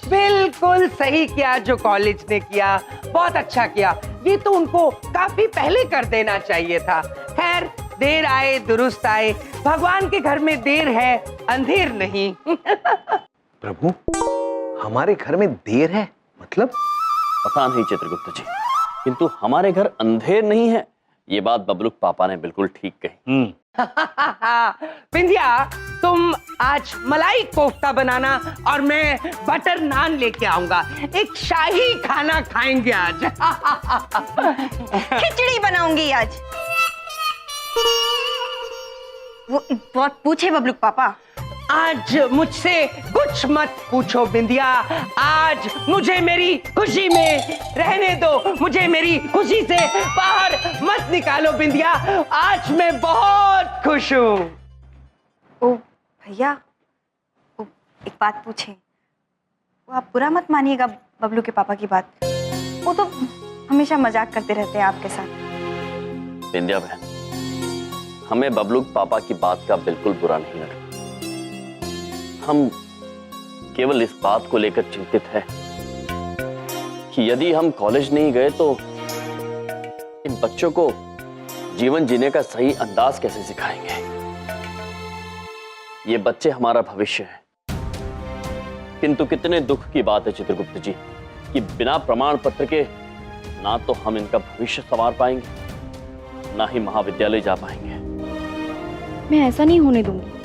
बिल्कुल सही किया जो कॉलेज ने किया, बहुत अच्छा किया। ये तो उनको काफी पहले कर देना चाहिए था। खैर, देर आए दुरुस्त आए, भगवान के घर में देर है अंधेर नहीं। प्रभु, हमारे घर में देर है मतलब? पता नहीं चित्रगुप्त जी, किंतु हमारे घर अंधेर नहीं है, ये बात बबलूक पापा ने बिल्कुल ठीक कही। बिंदिया, तुम आज मलाई कोफ्ता बनाना और मैं बटर नान लेके आऊंगा। एक शाही खाना खाएंगे आज। खिचड़ी बनाऊंगी आज। वो एक बात पूछे बबलूक पापा। आज मुझसे कुछ मत पूछो बिंदिया, आज मुझे मेरी खुशी में रहने दो, मुझे मेरी खुशी से बाहर मत निकालो बिंदिया। आज मैं बहुत खुश हूँ। ओ भैया, एक बात पूछे, वो आप बुरा मत मानिएगा बबलू के पापा की बात, वो तो हमेशा मजाक करते रहते हैं आपके साथ। बिंदिया बहन, हमें बबलूक पापा की बात का बिल्कुल बुरा नहीं लगा। हम केवल इस बात को लेकर चिंतित हैं कि यदि हम कॉलेज नहीं गए तो इन बच्चों को जीवन जीने का सही अंदाज कैसे सिखाएंगे। ये बच्चे हमारा भविष्य है। किंतु कितने दुख की बात है चित्रगुप्त जी कि बिना प्रमाण पत्र के ना तो हम इनका भविष्य संवार पाएंगे, ना ही महाविद्यालय जा पाएंगे। मैं ऐसा नहीं होने दूंगी।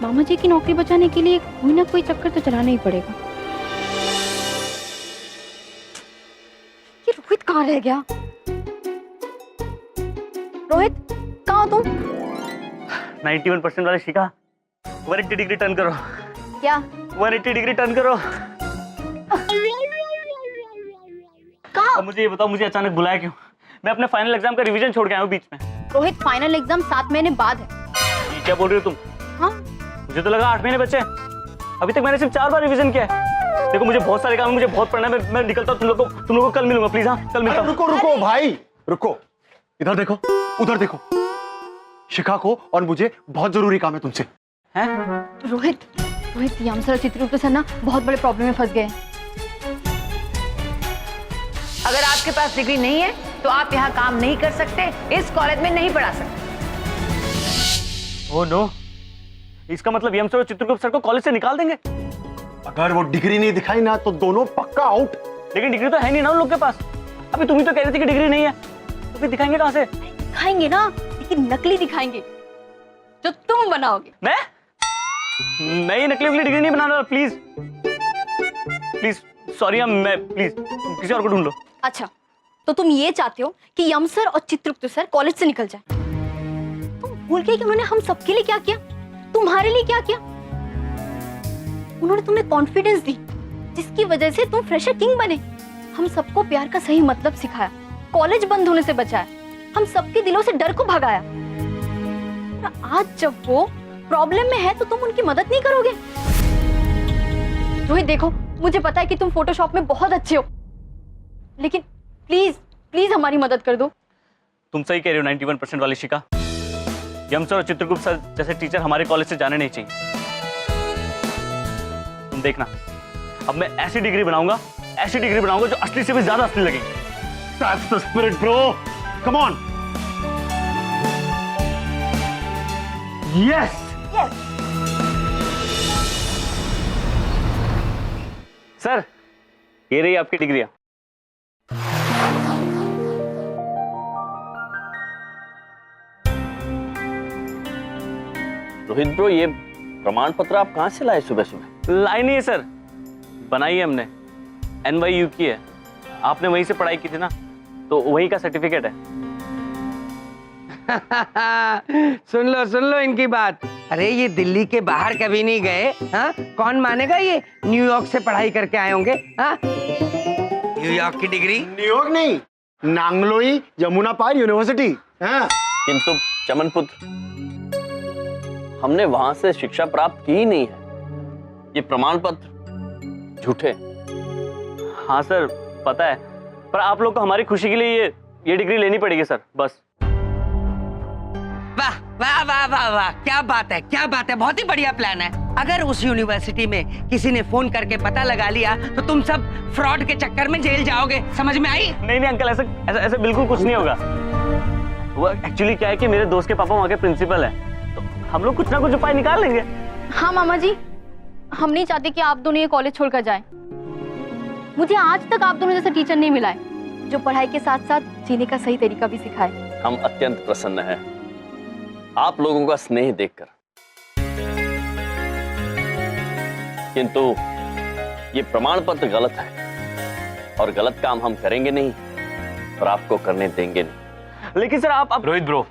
मामा जी की नौकरी बचाने के लिए कोई ना कोई चक्कर तो चलाना ही पड़ेगा। ये रोहित कहाँ रह गया? रोहित, कहाँ हो तुम? 91% वाले शिखा, 180 डिग्री टर्न करो। क्या? 180 डिग्री टर्न करो। कहाँ? अब मुझे ये बताओ, मुझे अचानक बुलाया क्यों? मैं अपने फाइनल एग्जाम का रिवीजन छोड़ के आया हूँ बीच में। रोहित, फाइनल एग्जाम 7 महीने बाद है। ये क्या बोल रही हो तुम? हाँ? मुझे तो लगा 8 महीने बचे। अभी तक मैंने सिर्फ 4 बार रिवीजन किया है। देखो, मुझे बहुत सारे काम है, मुझे बहुत पढ़ना है। मैं निकलता हूँ, तुम लोगों को कल मिलूंगा प्लीज। हाँ, कल मिलता हूँ। रुको रुको भाई, रुको। इधर देखो, उधर देखो। शिखा को और मुझे बहुत जरूरी काम है तुमसे। हैं? रोहित, यमसर और चित्रगुप्त सर ना बहुत बड़े प्रॉब्लम में फंस गए हैं। अगर आपके पास डिग्री नहीं है तो आप यहाँ काम नहीं कर सकते, इस कॉलेज में नहीं पढ़ा सकते। ओह नो, इसका मतलब यम सर और चित्रगुप्त सर को कॉलेज से निकाल देंगे? अगर वो डिग्री नहीं दिखाई ना तो दोनों पक्का आउट। लेकिन डिग्री तो है नहीं ना उन लोग के पास। अभी तुम ही तो कह रही थी कि डिग्री नहीं है, तो फिर दिखाएंगे कहाँ से? दिखाएंगे ना, लेकिन नकली दिखाएंगे जो तुम बनाओगे। मैं ये नकली वकली डिग्री नहीं बनाना। प्लीज प्लीज, सॉरी, मैं प्लीज किसी और को ढूंढ लो। अच्छा, तो तुम ये चाहते हो कि यम सर और चित्रगुप्त सर कॉलेज से निकल जाए? तुम भूल गए कि उन्होंने हम सबके लिए क्या किया, तुम्हारे लिए क्या किया? उन्होंने तुम्हें कॉन्फिडेंस दी, जिसकी वजह से तुम फ्रेशर किंग बने। हम सबको प्यार का सही मतलब सिखाया, कॉलेज बंद होने से बचाया, हम सबके दिलों से डर को भगाया। और आज जब वो प्रॉब्लम में है तो तुम उनकी मदद नहीं करोगे? रोहित देखो, मुझे पता है कि तुम फोटोशॉप में बहुत अच्छे हो, लेकिन प्लीज प्लीज हमारी मदद कर दो। तुम सही कह रही हो 91% वाली शिखा। यम सर और चित्रगुप्त सर जैसे टीचर हमारे कॉलेज से जाने नहीं चाहिए। तुम देखना, अब मैं ऐसी डिग्री बनाऊंगा जो असली से भी ज्यादा असली लगेगी। That's the spirit, bro. Come on. Yes. Sir, ये रही आपकी डिग्रियां। रोहित ब्रो, ये प्रमाण पत्र आप कहाँ से लाए सुबह सुबह? लाई नहीं है सर, बनाई है हमने। NYU की है, आपने वहीं से पढ़ाई की थी ना, तो वहीं का सर्टिफिकेट है। सुन लो इनकी बात। अरे ये दिल्ली के बाहर कभी नहीं गए। हाँ, कौन मानेगा ये न्यूयॉर्क से पढ़ाई करके आए होंगे? हाँ, न्यूयॉर्क की डिग्री? न्यूयॉर्क नहीं, नांगलोई यमुना पार यूनिवर्सिटी। हाँ। किंतु चमन पुत्र, हमने वहां से शिक्षा प्राप्त की ही नहीं है। ये प्रमाण पत्र झूठे। हाँ सर, पता है, पर आप लोग को हमारी खुशी के लिए ये डिग्री लेनी पड़ेगी सर, बस। वाह वाह वाह वाह वाह, क्या बात है, क्या बात है, बहुत ही बढ़िया प्लान है। अगर उस यूनिवर्सिटी में किसी ने फोन करके पता लगा लिया तो तुम सब फ्रॉड के चक्कर में जेल जाओगे, समझ में आई? नहीं नहीं अंकल, ऐसा ऐसा ऐसा बिल्कुल कुछ नहीं होगा। वो एक्चुअली क्या है कि मेरे दोस्त के पापा वहाँ के प्रिंसिपल हैं, तो हम लोग कुछ ना कुछ उपाय निकाल लेंगे। हाँ मामा जी, हम नहीं चाहते कि आप दोनों ये कॉलेज छोड़कर जाएं। मुझे आज तक आप दोनों जैसा टीचर नहीं मिला है जो पढ़ाई के साथ साथ जीने का सही तरीका भी सिखाए। हम अत्यंत प्रसन्न हैं आप लोगों का स्नेह देखकर, किंतु ये प्रमाण पत्र गलत है और गलत काम हम करेंगे नहीं और आपको करने देंगे नहीं। लेकिन सर आप रोहित ब्रो,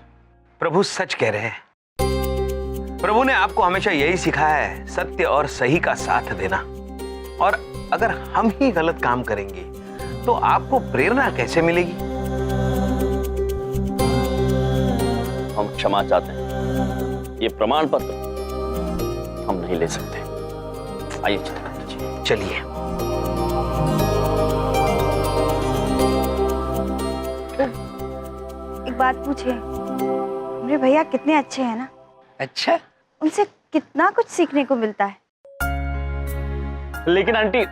प्रभु सच कह रहे हैं। प्रभु ने आपको हमेशा यही सिखाया है, सत्य और सही का साथ देना। और अगर हम ही गलत काम करेंगे तो आपको प्रेरणा कैसे मिलेगी? हम क्षमा चाहते हैं, ये प्रमाण पत्र हम नहीं ले सकते। आइए चित्रगुप्त जी। चलिए। एक बात पूछे, मेरे भैया कितने अच्छे हैं ना। अच्छा, उनसे कितना कुछ सीखने को मिलता है। लेकिन आंटी,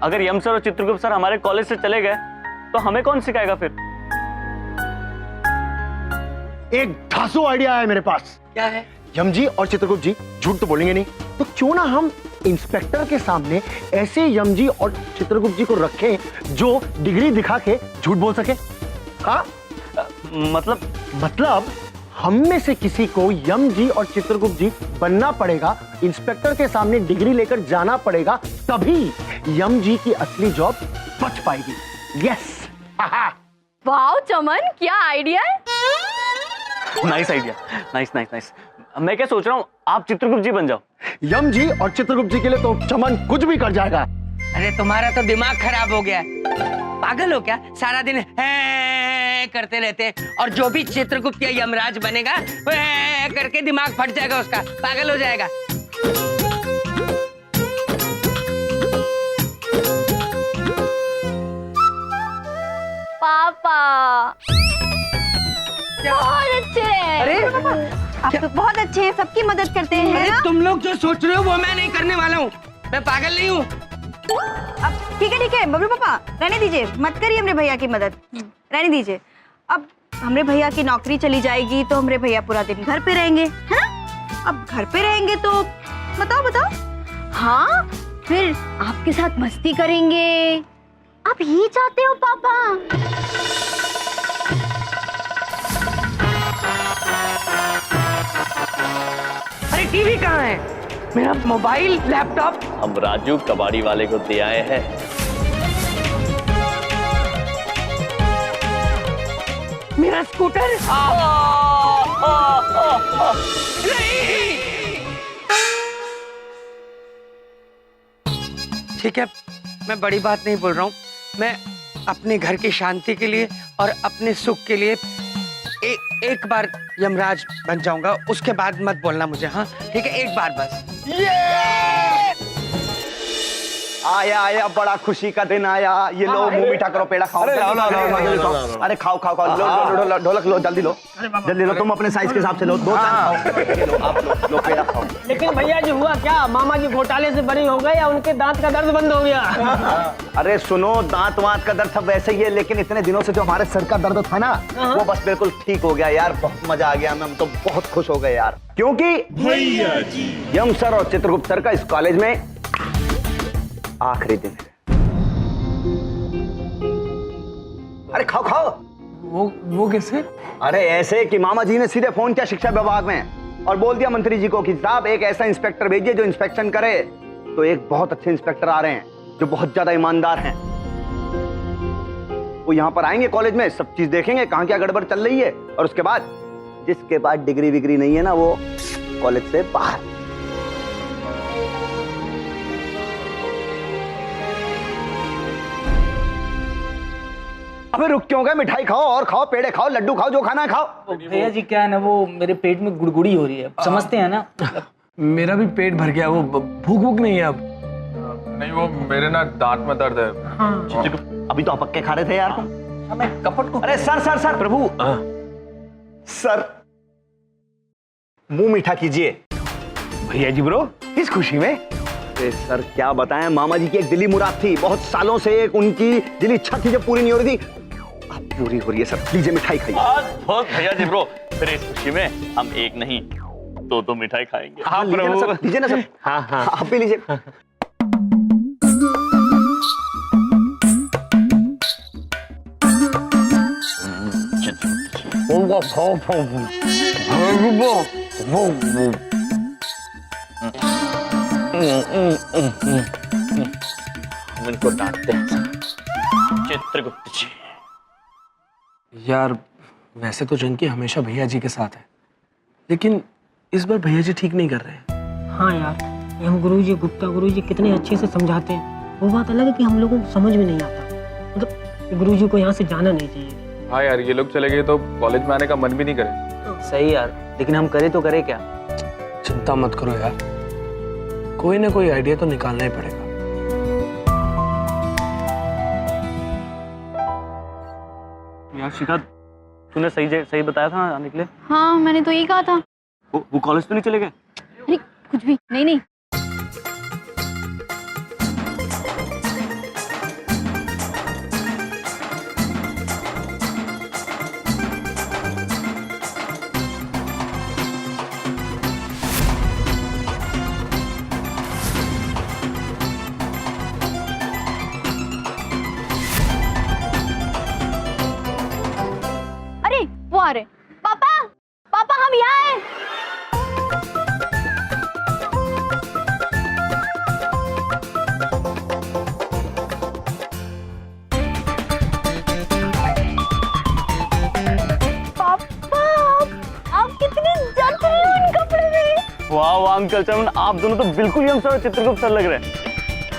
अगर यम सर और चित्रगुप्त सर हमारे कॉलेज से चले गए तो हमें कौन सिखाएगा फिर? एक धांसू आइडिया है मेरे पास। क्या है? यम जी और चित्रगुप्त जी झूठ तो बोलेंगे नहीं, तो क्यों ना हम इंस्पेक्टर के सामने ऐसे यम जी और चित्रगुप्त जी को रखें जो डिग्री दिखा के झूठ बोल सके। हाँ, मतलब हम में से किसी को यम जी और चित्रगुप्त जी बनना पड़ेगा, इंस्पेक्टर के सामने डिग्री लेकर जाना पड़ेगा, तभी यम जी की असली जॉब बच पाएगी। यस। वाह चमन, क्या आइडिया है। Nice idea, nice nice nice. मैं क्या सोच रहा हूँ, आप चित्रगुप्त जी बन जाओ। यम जी और चित्रगुप्त जी के लिए तो चमन कुछ भी कर जाएगा। अरे तुम्हारा तो दिमाग खराब हो गया है, पागल हो क्या? सारा दिन है करते रहते हैं, और जो भी चित्रगुप्त या यमराज बनेगा है करके दिमाग फट जाएगा उसका, पागल हो जाएगा। पापा बहुत अच्छे हैं। अरे आप तो बहुत अच्छे हैं, सबकी मदद करते हैं अरे ना? तुम लोग जो सोच रहे हो वो मैं नहीं करने वाला हूँ, मैं पागल नहीं हूँ। अब ठीक है बबलू पापा, रहने दीजिए, मत करिए हमरे भैया की मदद, रहने दीजिए। अब हमरे भैया की नौकरी चली जाएगी तो हमरे भैया पूरा दिन घर पे रहेंगे, है ना? अब घर पे रहेंगे तो बताओ। हाँ, फिर आपके साथ मस्ती करेंगे। आप ये चाहते हो पापा? अरे टीवी कहाँ है? मेरा मोबाइल, लैपटॉप? हम राजू कबाड़ी वाले को दे आए हैं। मेरा स्कूटर? नहीं! ठीक है, मैं बड़ी बात नहीं बोल रहा हूँ, मैं अपने घर की शांति के लिए और अपने सुख के लिए एक बार यमराज बन जाऊंगा, उसके बाद मत बोलना मुझे। हाँ ठीक है, एक बार बस। आया बड़ा खुशी का दिन आया। ये लो, मुंह मीठा करो, पेड़ा खाओ। अरे खाओ लो, ढोलक लो, जल्दी लो, तुम अपने साइज के हिसाब से लो, दो खाओ। ये लो, आप लो पेड़ा खाओ। लेकिन भैया जी हुआ क्या, मामा जी घोटाले से बरी हो गए या उनके दांत का दर्द बंद हो गया? अरे सुनो, दांत वांत का दर्द सब वैसे ही है, लेकिन इतने दिनों से जो हमारे सर का दर्द था ना, वो बस बिल्कुल ठीक हो गया यार। बहुत मजा आ गया, हम तो बहुत खुश हो गए यार, क्योंकि भैया जी यम सर और चित्रगुप्त सर का इस कॉलेज में आखिरी दिन है। अरे खाओ। वो कैसे? अरे ऐसे कि मामा जी ने सीधे फोन किया शिक्षा विभाग में और बोल दिया मंत्री जी को कि साहब एक ऐसा इंस्पेक्टर भेजिए जो इंस्पेक्शन करे। तो एक बहुत अच्छे इंस्पेक्टर आ रहे हैं जो बहुत ज्यादा ईमानदार हैं। वो यहाँ पर आएंगे कॉलेज में, सब चीज देखेंगे कहाँ क्या गड़बड़ चल रही है, और उसके बाद जिसके पास डिग्री विग्री नहीं है ना, वो कॉलेज से बाहर। अबे रुक क्यों गए? मिठाई खाओ और खाओ, पेड़े खाओ, लड्डू खाओ, जो खाना है खाओ। भैया जी क्या है ना, वो मेरे पेट में गुड़गुड़ी हो रही है, समझते हैं ना? मेरा भी पेट भर गया, वो भूख नहीं है अब। नहीं, वो मेरे ना दांत में दर्द है। हाँ। अभी तो पक्के खा रहे थे यार तुम। मैं कपट को। अरे सर प्रभु सर मुंह मीठा कीजिए। भैया जी ब्रो, इस खुशी में अरे सर क्या बताएं, मामा जी की एक दिली मुराद थी, बहुत सालों से एक उनकी दिली इच्छा थी जो पूरी नहीं हो रही थी, अब पूरी हो रही है सर। लीजिए मिठाई खाइए। बहुत भैया जी ब्रो, फिर इस खुशी में हम एक नहीं दो मिठाई खाएंगे। हाँ लीजिए ना सर, लीजिए ना सर। हाँ हाँ आप भी लीजिए। हम इनको डांटते हैं चित्रगुप्त जी। यार वैसे तो जंकी हमेशा भैया जी के साथ है, लेकिन इस बार भैया जी ठीक नहीं कर रहे हैं। हाँ यार, ये हम गुरुजी, गुप्ता गुरुजी कितने अच्छे से समझाते हैं, वो बात अलग है कि हम लोगों को समझ में नहीं आता। मतलब गुरुजी को यहाँ से जाना नहीं चाहिए। हाँ यार, ये लोग चले गए तो कॉलेज में आने का मन भी नहीं करे। सही यार, लेकिन हम करे तो करे क्या? चिंता मत करो यार, कोई ना कोई आइडिया तो निकालना ही पड़ेगा। यार शिखा, तूने सही बताया था आने के लिए। हाँ मैंने तो यही कहा था। वो कॉलेज तो नहीं चले गए? अरे कुछ भी नहीं। अरे वो आ रहे। पापा हम यहाँ हैं। पापा आप कितने जच रहे हो इन कपड़े में। वाह अंकल चमन, आप दोनों तो बिल्कुल ही हम सर चित्रगुप्त सर लग रहे हैं।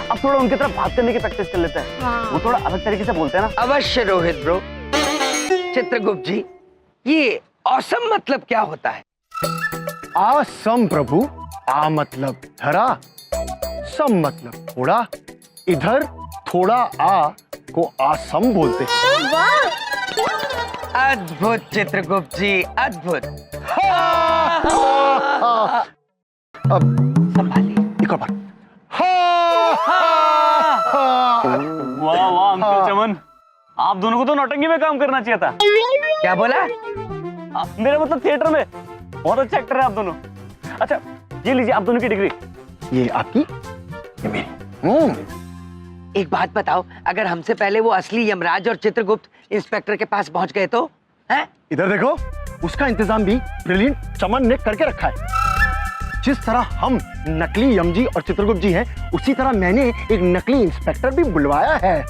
अब थोड़ा उनकी तरफ बात करने की प्रैक्टिस कर लेते हैं। हाँ। वो थोड़ा अलग तरीके से बोलते हैं ना। अवश्य रोहित ब्रो। चित्रगुप्त जी, ये औसम मतलब क्या होता है? आसम प्रभु। आ मतलब धरा, सम मतलब थोड़ा, इधर थोड़ा आ को आसम बोलते हैं। अद्भुत चित्रगुप्त जी, अद्भुत। अब संभालिए। एक और बार। वाह अंकल चमन, आप दोनों को तो नौटंकी में काम करना चाहिए था। क्या बोला? मेरा मतलब थिएटर में। बहुत अच्छा एक्टर है आप दोनों। अच्छा ये लीजिए आप दोनों की डिग्री। ये आपकी, ये मेरी। एक बात बताओ, अगर हमसे पहले वो असली यमराज और चित्रगुप्त इंस्पेक्टर के पास पहुंच गए तो? हैं? इधर देखो, उसका इंतजाम भी ब्रिलियंट चमन ने करके रखा है। जिस तरह हम नकली यमजी और चित्रगुप्त जी हैं, उसी तरह मैंने एक नकली इंस्पेक्टर भी बुलवाया है।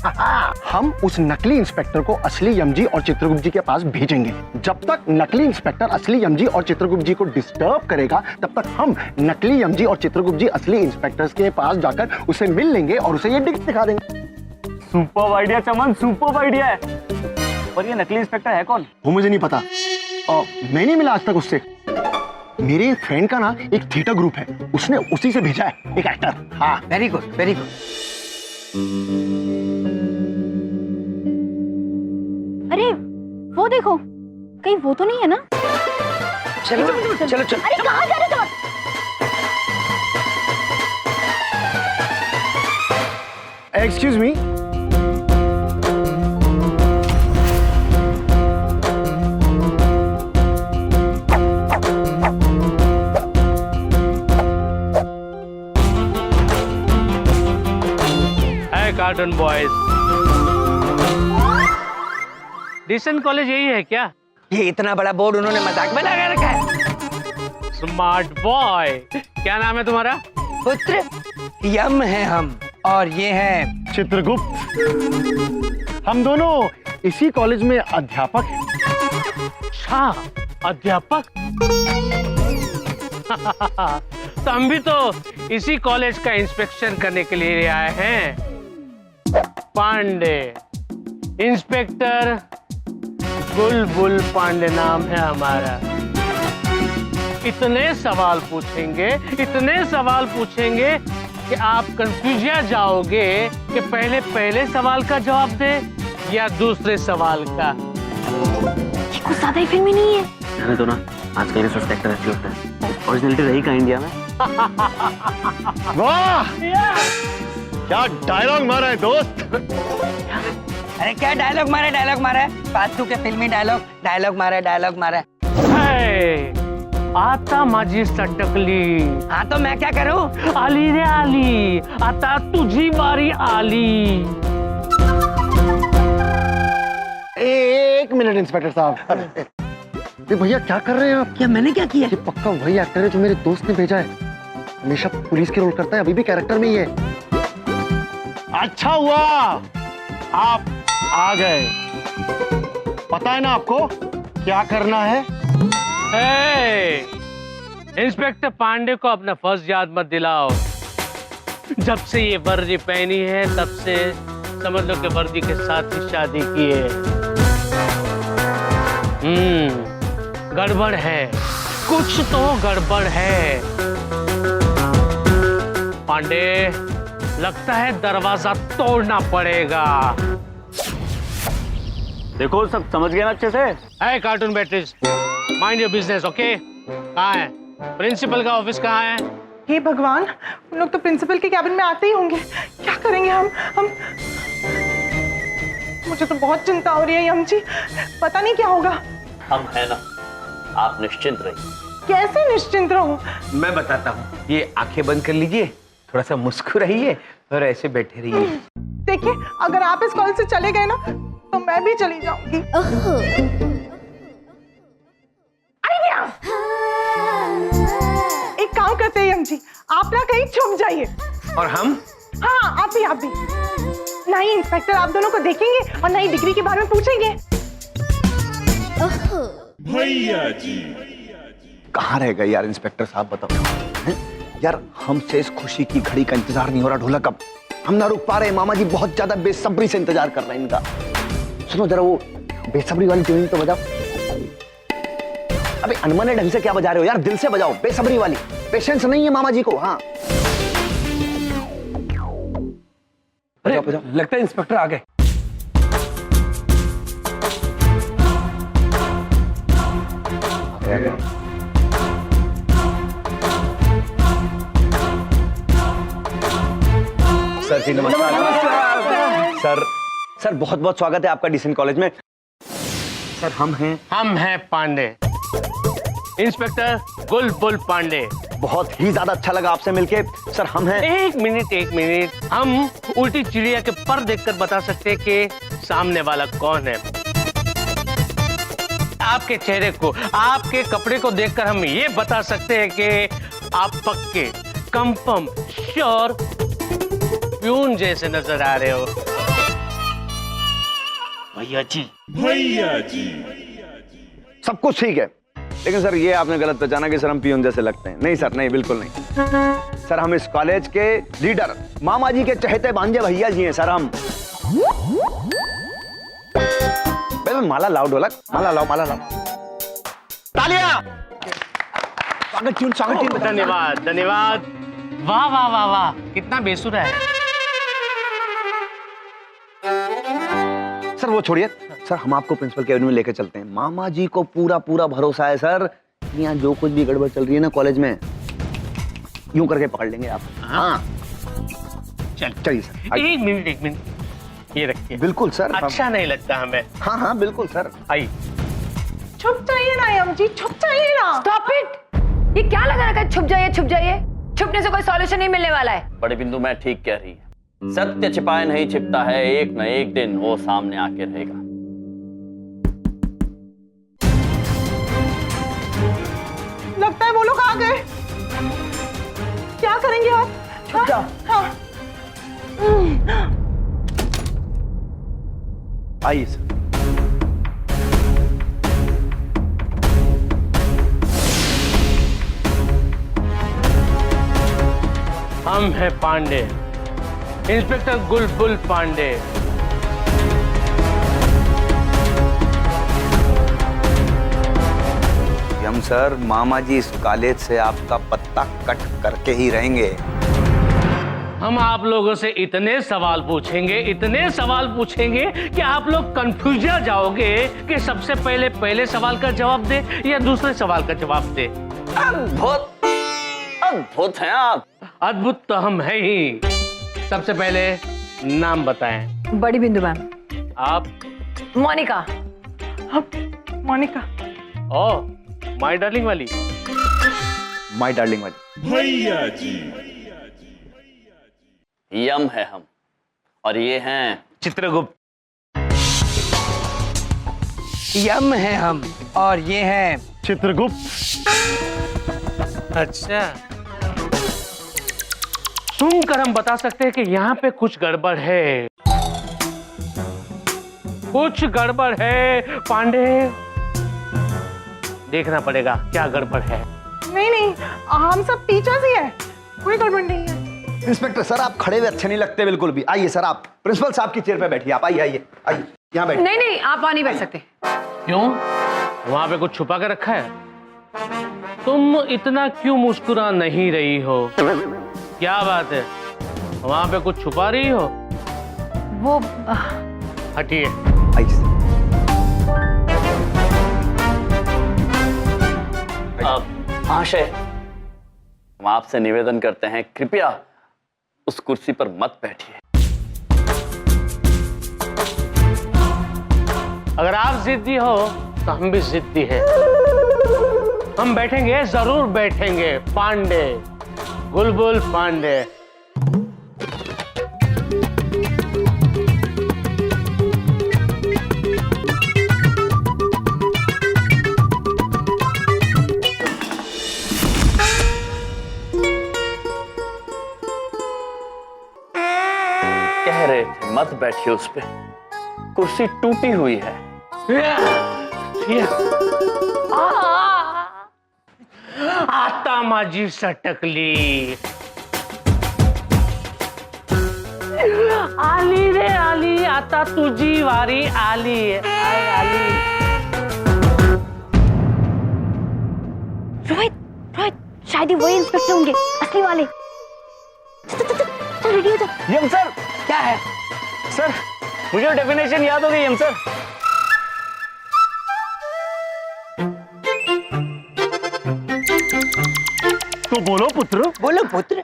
हम उस नकली इंस्पेक्टर को असली यमजी और चित्रगुप्त जी के पास भेजेंगे। जब तक नकली इंस्पेक्टर असली यमजी और चित्रगुप्त जी को डिस्टर्ब करेगा, तब तक हम नकली यमजी और चित्रगुप्त जी असली इंस्पेक्टर्स के पास जाकर उसे मिल लेंगे और उसे ये डिग्री दिखा देंगे। सुपर आइडिया चमन, सुपर आइडिया है। पर ये नकली इंस्पेक्टर है कौन? वो मुझे नहीं पता, मैं नहीं मिला आज तक उससे। मेरे फ्रेंड का ना एक थिएटर ग्रुप है, उसने उसी से भेजा है, एक एक्टर। हाँ वेरी गुड, वेरी गुड। अरे वो देखो, कहीं वो तो नहीं है ना? चलो चलो चलो। अरे कहाँ जा रहे तुम? Excuse me. कार्टून बॉयज, डिसन कॉलेज यही है क्या? ये इतना बड़ा बोर्ड उन्होंने मजाक में लगा रखा है। स्मार्ट बॉय, क्या नाम है तुम्हारा? पुत्र यम है हम, और ये है चित्रगुप्त। हम दोनों इसी कॉलेज में अध्यापक हैं। अच्छा, अध्यापक। तो हम भी तो इसी कॉलेज का इंस्पेक्शन करने के लिए आए हैं। पांडे, इंस्पेक्टर बुलबुल पांडे नाम है हमारा। इतने सवाल पूछेंगे कि आप कंफ्यूज जाओगे कि पहले सवाल का जवाब दे या दूसरे सवाल का। ये कुछ ज्यादा ही फिल्मी नहीं है? तो ना, आज कहीं सस्पेक्टर ऐसे लगता है। ओरिजिनलिटी रही कहाँ इंडिया में? वाह, क्या डायलॉग मारा है दोस्त। अरे क्या डायलॉग मारा है फालतू के फिल्मी डायलॉग मारा है। आता माझी सटकली, हाँ तो मैं क्या करूं? आली रे आली, आता तुझी बारी आली। एक मिनट इंस्पेक्टर साहब। ये भैया क्या कर रहे हैं आप? क्या मैंने क्या किया? ये पक्का वही एक्टर है जो मेरे दोस्त ने भेजा है। हमेशा पुलिस की रोल करता है, अभी भी कैरेक्टर में ही है। अच्छा हुआ आप आ गए। पता है ना आपको क्या करना है? इंस्पेक्टर पांडे को अपना फर्ज याद मत दिलाओ। जब से ये वर्दी पहनी है तब से समझ लो कि वर्दी के साथ ही शादी की है। गड़बड़ है, कुछ तो गड़बड़ है। पांडे, लगता है दरवाजा तोड़ना पड़ेगा। देखो सब समझ गए ना अच्छे से? है cartoon batteries, mind your business, okay? कहाँ है प्रिंसिपल का ऑफिस? कहाँ है? हे भगवान, उन लोग तो प्रिंसिपल के कैबिन में आते ही होंगे। क्या करेंगे हम? मुझे तो बहुत चिंता हो रही है यम जी, पता नहीं क्या होगा। हम है ना, आप निश्चिंत रहिए। कैसे निश्चिंत रहूं? मैं बताता हूँ, ये आंखें बंद कर लीजिए, थोड़ा सा मुस्कुराइए और ऐसे बैठे रहिए। देखिए, अगर आप इस कॉल से चले गए ना तो मैं भी चली जाऊंगी। आइडिया! एक काम करते हैं यम जी, आप ना कहीं छुप जाइए। और हम? हाँ, आप भी। ना ही इंस्पेक्टर आप दोनों को देखेंगे और ना ही डिग्री के बारे में पूछेंगे। भैया जी कहाँ रह गए यार इंस्पेक्टर साहब, बताओ हैं? यार हमसे इस खुशी की घड़ी का इंतजार नहीं हो रहा ढोलक। अब हम ना रुक पा रहे, मामा जी बहुत ज्यादा बेसब्री से इंतजार कर रहे हैं इनका। सुनो जरा वो बेसब्री वाली ट्यूनिंग तो बजाओ। अबे अनमने ढंग से क्या बजा रहे हो यार, दिल से बजाओ बेसब्री वाली। पेशेंस नहीं है मामा जी को। हाँ अरे लगता है इंस्पेक्टर आ गए। सर जी नमस्कार। सर बहुत बहुत स्वागत है आपका डिसेंट कॉलेज में। सर हम हैं पांडे, इंस्पेक्टर बुलबुल पांडे। बहुत ही ज्यादा अच्छा लगा आपसे मिलके। सर हम हैं। एक मिनट, हम उल्टी चिड़िया के पर देखकर बता सकते हैं कि सामने वाला कौन है। आपके चेहरे को, आपके कपड़े को देखकर हम ये बता सकते हैं कि आप पक्के, कंफर्म, श्योर प्यून जैसे नजर आ रहे हो। भैया जी सब कुछ ठीक है, लेकिन सर ये आपने गलत पहचाना कि सर हम पियून जैसे लगते हैं। नहीं सर, नहीं, बिल्कुल नहीं। सर हम इस कॉलेज के लीडर, मामा जी के चहेते भांजे भैया जी हैं सर हम। माला लाओ ढोलक, माला लाओ। तालियां! स्वागत ट्यून। धन्यवाद। वाह, कितना बेसुरा है। सर वो छोड़िए, सर हम आपको प्रिंसिपल कैबिन में लेकर चलते हैं। मामा जी को पूरा भरोसा है सर, यहाँ जो कुछ भी गड़बड़ चल रही है ना कॉलेज में, यूं करके पकड़ लेंगे आप। हाँ चलिए सर। एक मिनट, ये रखिए। बिल्कुल सर। अच्छा नहीं लगता हमें। हाँ बिल्कुल सर। आई छुप जाइए ना यम जी, छुप जाइए ना। Stop it! ये क्या लगा रखा है छुप जाइए? छुपने से कोई सॉल्यूशन नहीं मिलने वाला है। बड़े बिंदु मैं ठीक कह रही है, सत्य छिपाए नहीं छिपता है, एक न एक दिन वो सामने आके रहेगा। लगता है वो लोग आ गए। क्या करेंगे आप? छुप जाओ। हाँ। आइए सर। हम हैं पांडे, इंस्पेक्टर बुलबुल पांडे। यम सर, मामा जी इस कॉलेज से आपका पत्ता कट करके ही रहेंगे। हम आप लोगों से इतने सवाल पूछेंगे कि आप लोग कंफ्यूज जाओगे कि सबसे पहले सवाल का जवाब दे या दूसरे सवाल का जवाब दे। बहुत अद्भुत हैं आप। अद्भुत तो हम है ही। सबसे पहले नाम बताएं। बड़ी बिंदु मैम। आप? Monika. Monika. Oh, my darling वाली। माय डार्लिंग वाली। यम है हम, और ये हैं चित्रगुप्त। यम है हम और ये हैं चित्रगुप्त। अच्छा, सुनकर हम बता सकते हैं कि यहाँ पे कुछ गड़बड़ है। कुछ गड़बड़ है पांडे। देखना पड़ेगा क्या गड़बड़ है। नहीं, हम सब टीचर्स ही हैं, कोई गड़बड़ नहीं है। इंस्पेक्टर सर, आप खड़े हुए अच्छे नहीं लगते बिल्कुल भी। आइए सर, आप प्रिंसिपल साहब की चेयर पे बैठिए। आप आइए आइए आइए, यहाँ बैठिए। नहीं, आप वहां नहीं बैठ सकते। क्यों? वहां पे कुछ छुपा के रखा है? तुम इतना क्यों मुस्कुरा नहीं रही हो? क्या बात है? वहां पे कुछ छुपा रही हो? वो हटिए। आइए। महाशय, हम आपसे निवेदन करते हैं, कृपया उस कुर्सी पर मत बैठिए। अगर आप जिद्दी हो तो हम भी जिद्दी हैं। हम बैठेंगे, जरूर बैठेंगे। पांडे, बुलबुल पांडे। कह रहे थे मत बैठिए उस पे, कुर्सी टूटी हुई है। आता माझी सटकली। आली रे आली, आता तुझी वारी आली। आली। रोहित, शायद ही वही इंस्पेक्टर होंगे, असली वाले। चल रेडी हो जा। यम सर। क्या है? सर, मुझे डेफिनेशन याद हो गई यम सर। तो बोलो पुत्र। बोलो पुत्र।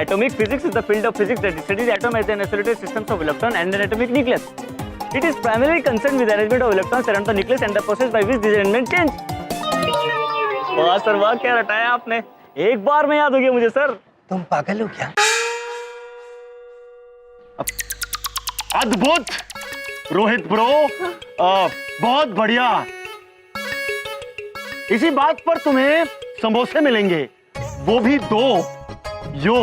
Atomic physics is the field of physics that studies atom as an isolated systems of electron and an atomic nucleus. It is primarily concerned with the arrangement of electrons around the nucleus and the process by which these arrangements change. वाह sir वाह, क्या रटाया आपने। एक बार में याद हो गया मुझे सर। तुम पागल हो क्या? अद्भुत रोहित ब्रो, बहुत बढ़िया। इसी बात पर तुम्हें समोसे मिलेंगे, वो भी 2 यो।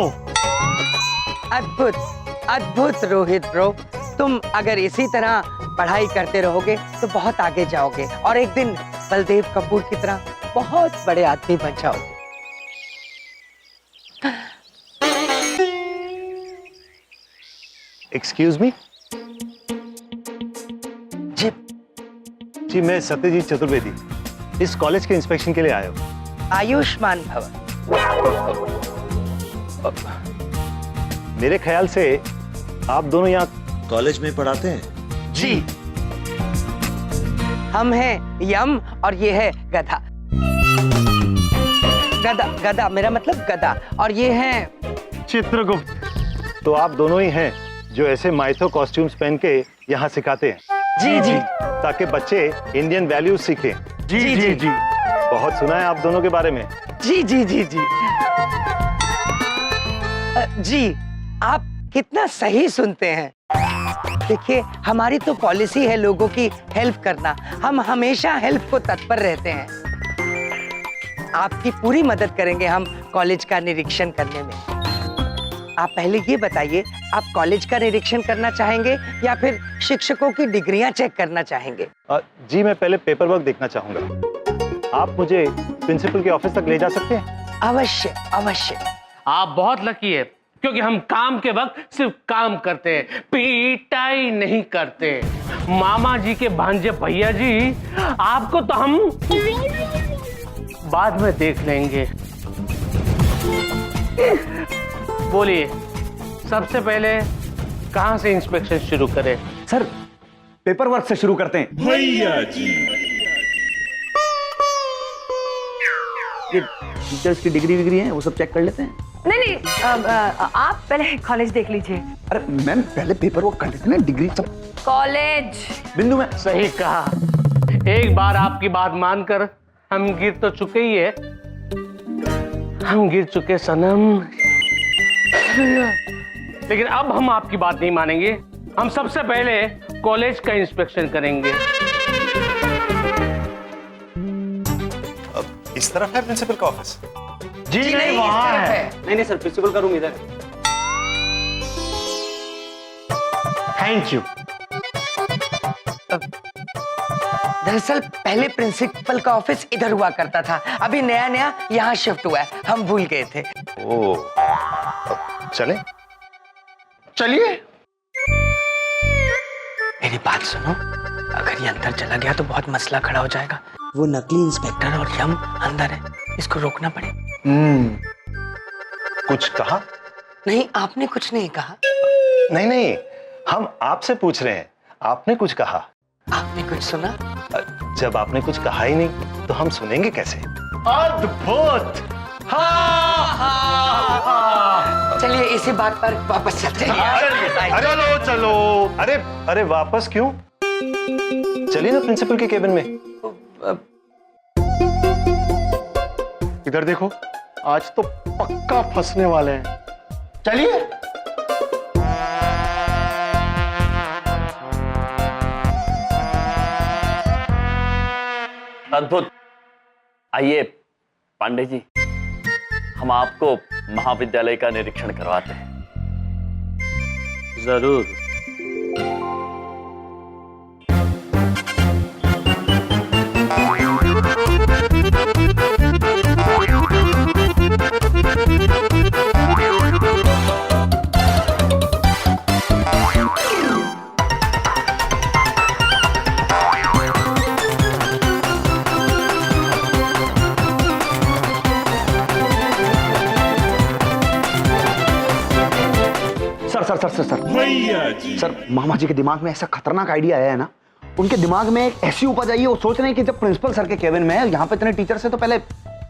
अद्भुत, अद्भुत रोहित ब्रो। तुम अगर इसी तरह पढ़ाई करते रहोगे तो बहुत आगे जाओगे और एक दिन बलदेव कपूर की तरह बहुत बड़े आदमी बन जाओगे। Excuse me. जी मैं सत्यजीत चतुर्वेदी इस कॉलेज के इंस्पेक्शन के लिए आया हूँ। आयुष्मान भव। मेरे ख्याल से आप दोनों यहाँ कॉलेज में पढ़ाते हैं? जी। हम हैं यम और ये है गधा। गधा मेरा मतलब गधा, और ये है चित्रगुप्त। तो आप दोनों ही हैं जो ऐसे माइथो कॉस्ट्यूम्स पहन के यहाँ सिखाते हैं? जी जी। ताकि बच्चे इंडियन वैल्यूज सीखें। जी जी जी, जी। बहुत सुना है आप दोनों के बारे में। जी जी जी जी। जी, आप कितना सही सुनते हैं। देखिए, हमारी तो पॉलिसी है लोगों की हेल्प करना। हम हमेशा हेल्प को तत्पर रहते हैं। आपकी पूरी मदद करेंगे हम कॉलेज का निरीक्षण करने में। आप पहले ये बताइए, आप कॉलेज का निरीक्षण करना चाहेंगे या फिर शिक्षकों की डिग्रियां चेक करना चाहेंगे? जी मैं पहले पेपर वर्क देखना चाहूंगा। आप मुझे प्रिंसिपल के ऑफिस तक ले जा सकते हैं? अवश्य अवश्य। आप बहुत लकी है, क्योंकि हम काम के वक्त सिर्फ काम करते हैं, पिटाई नहीं करते। मामा जी के भांजे भैया जी, आपको तो हम बाद में देख लेंगे। बोलिए, सबसे पहले कहां से इंस्पेक्शन शुरू करें? सर, पेपर वर्क से शुरू करते हैं। भैया जी। टीचर्स की डिग्री विग्री है वो सब चेक कर लेते हैं। नहीं आप पहले कॉलेज देख लीजिए। अरे मैम पहले पेपर वर्क कर लेते हैं ना, डिग्री सब। कॉलेज बिंदु में सही कहा। एक बार आपकी बात मानकर हम गिर तो चुके ही है, हम गिर चुके सनम, लेकिन अब हम आपकी बात नहीं मानेंगे। हम सबसे पहले कॉलेज का इंस्पेक्शन करेंगे। इस तरफ है प्रिंसिपल का ऑफिस? जी नहीं, वहां है। नहीं सर, प्रिंसिपल का रूम इधर है। Thank you. दरअसल पहले प्रिंसिपल का ऑफिस इधर हुआ करता था, अभी नया नया यहाँ शिफ्ट हुआ है, हम भूल गए थे। ओ, चले चलिए। मेरी बात सुनो, अगर ये अंदर चला गया तो बहुत मसला खड़ा हो जाएगा। वो नकली इंस्पेक्टर और यम अंदर है, इसको रोकना पड़ेगा। कुछ कहा? नहीं, आपने कुछ नहीं कहा। नहीं नहीं, हम आपसे पूछ रहे हैं, आपने कुछ कहा? आपने कुछ सुना? जब आपने कुछ कहा ही नहीं तो हम सुनेंगे कैसे? अद्भुत। चलिए इसी बात पर वापस चलते हैं। चलो चलो। अरे अरे वापस क्यों? चलिए ना प्रिंसिपल के केबिन में। इधर देखो, आज तो पक्का फंसने वाले हैं। चलिए। अद्भुत। आइए पांडे जी, हम आपको महाविद्यालय का निरीक्षण करवाते हैं। जरूर। सर मामा जी के दिमाग में ऐसा खतरनाक आइडिया आया है ना, उनके दिमाग में एक ऐसी उपज आई है, वो सोच रहे हैं कि जब प्रिंसिपल सर के केबिन में है, यहाँ पे इतने टीचर से, तो पहले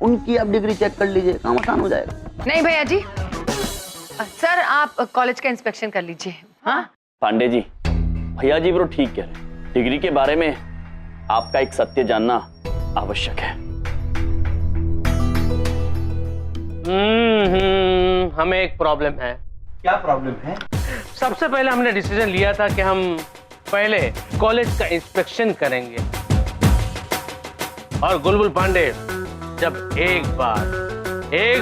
उनकी आप डिग्री चेक कर लीजिए, काम आसान हो जाएगा। नहीं भैया जी, सर आप कॉलेज का इंस्पेक्शन कर लीजिए। हाँ पांडे जी, भैया जी वो ठीक कह रहे हैं। डिग्री के बारे में आपका एक सत्य जानना आवश्यक है। हमें एक प्रॉब्लम है। क्या प्रॉब्लम है? सबसे पहले हमने डिसीजन लिया था कि हम पहले कॉलेज का इंस्पेक्शन करेंगे, और गुलबुल पांडे जब एक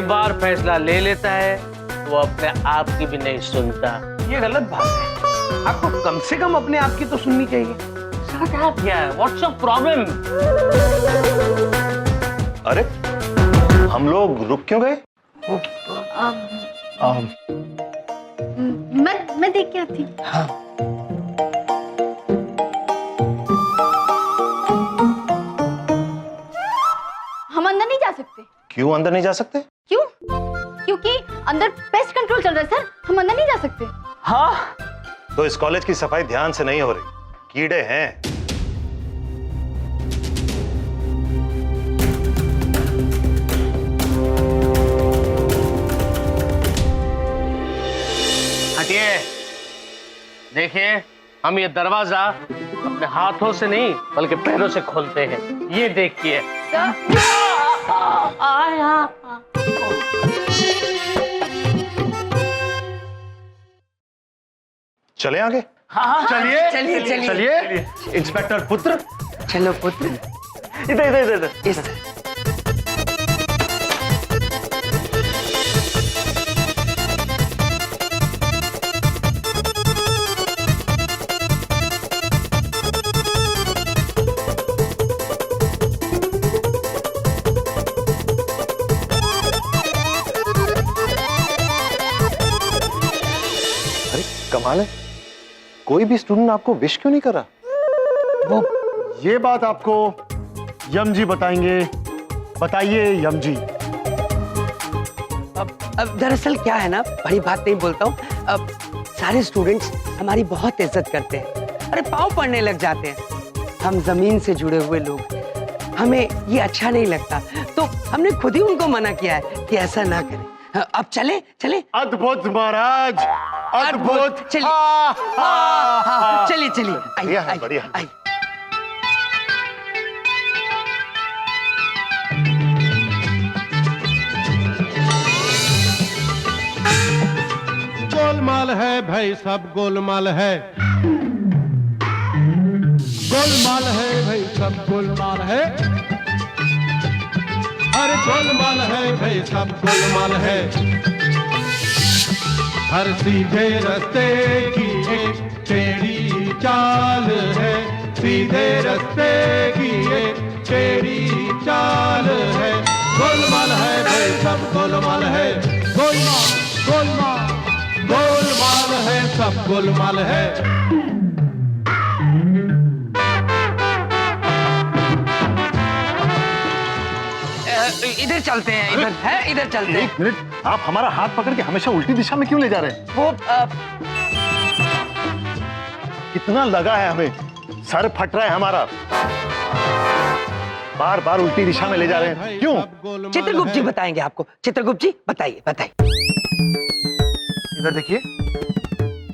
बार फैसला ले लेता है तो वो अपने आप की भी नहीं सुनता। ये गलत बात है, आपको कम से कम अपने आप की तो सुननी चाहिए। What's your problem? अरे हम लोग रुक क्यों गए? मैं देख के आती हूँ। हाँ। हम अंदर नहीं जा सकते। क्यों अंदर नहीं जा सकते? क्यों? क्योंकि अंदर पेस्ट कंट्रोल चल रहा है सर, हम अंदर नहीं जा सकते। हाँ, तो इस कॉलेज की सफाई ध्यान से नहीं हो रही, कीड़े हैं। हटिए। देखिए, हम ये दरवाजा अपने हाथों से नहीं बल्कि पैरों से खोलते हैं। ये देखिए। चले आगे। हाँ, चलिए चलिए चलिए चलिए। इंस्पेक्टर पुत्र, चलो पुत्र। इधर इधर इधर। इस अरे कमाल है, कोई भी स्टूडेंट आपको विश क्यों नहीं कर रहा? वो ये बात आपको यम जी बताएंगे। बताइए यम जी। अब दरअसल क्या है ना, बड़ी बात नहीं बोलता हूँ, अब सारे स्टूडेंट्स हमारी बहुत इज्जत करते हैं, अरे पाँव पड़ने लग जाते हैं। हम जमीन से जुड़े हुए लोग, हमें ये अच्छा नहीं लगता, तो हमने खुद ही उनको मना किया है कि ऐसा ना करें। अब चले चले। अद्भुत महाराज, अद्भुत। चलिए चलिए चलिए, बढ़िया है, आइए बढ़िया है। आइए। गोलमाल है भाई, सब गोलमाल है, गोलमाल है भाई, सब गोलमाल है, अरे गोलमाल है भाई, सब गोलमाल है। हर सीधे रास्ते की एक टेढ़ी चाल है, सीधे रास्ते की एक टेढ़ी चाल है। गोलमाल है भाई, सब गोलमाल है, गोलमाल गोलमाल गोलमाल है, सब गोलमाल है। इधर चलते हैं, इधर है, इधर चलते हैं। एक मिनट, आप हमारा हाथ पकड़ के हमेशा उल्टी दिशा में क्यों ले जा रहे हैं? वो कितना लगा है हमें, सर फट रहा है हमारा, बार बार उल्टी दिशा में ले जा रहे हैं, क्यों? चित्रगुप्त जी बताएंगे आपको। चित्रगुप्त जी बताइए बताइए। इधर देखिए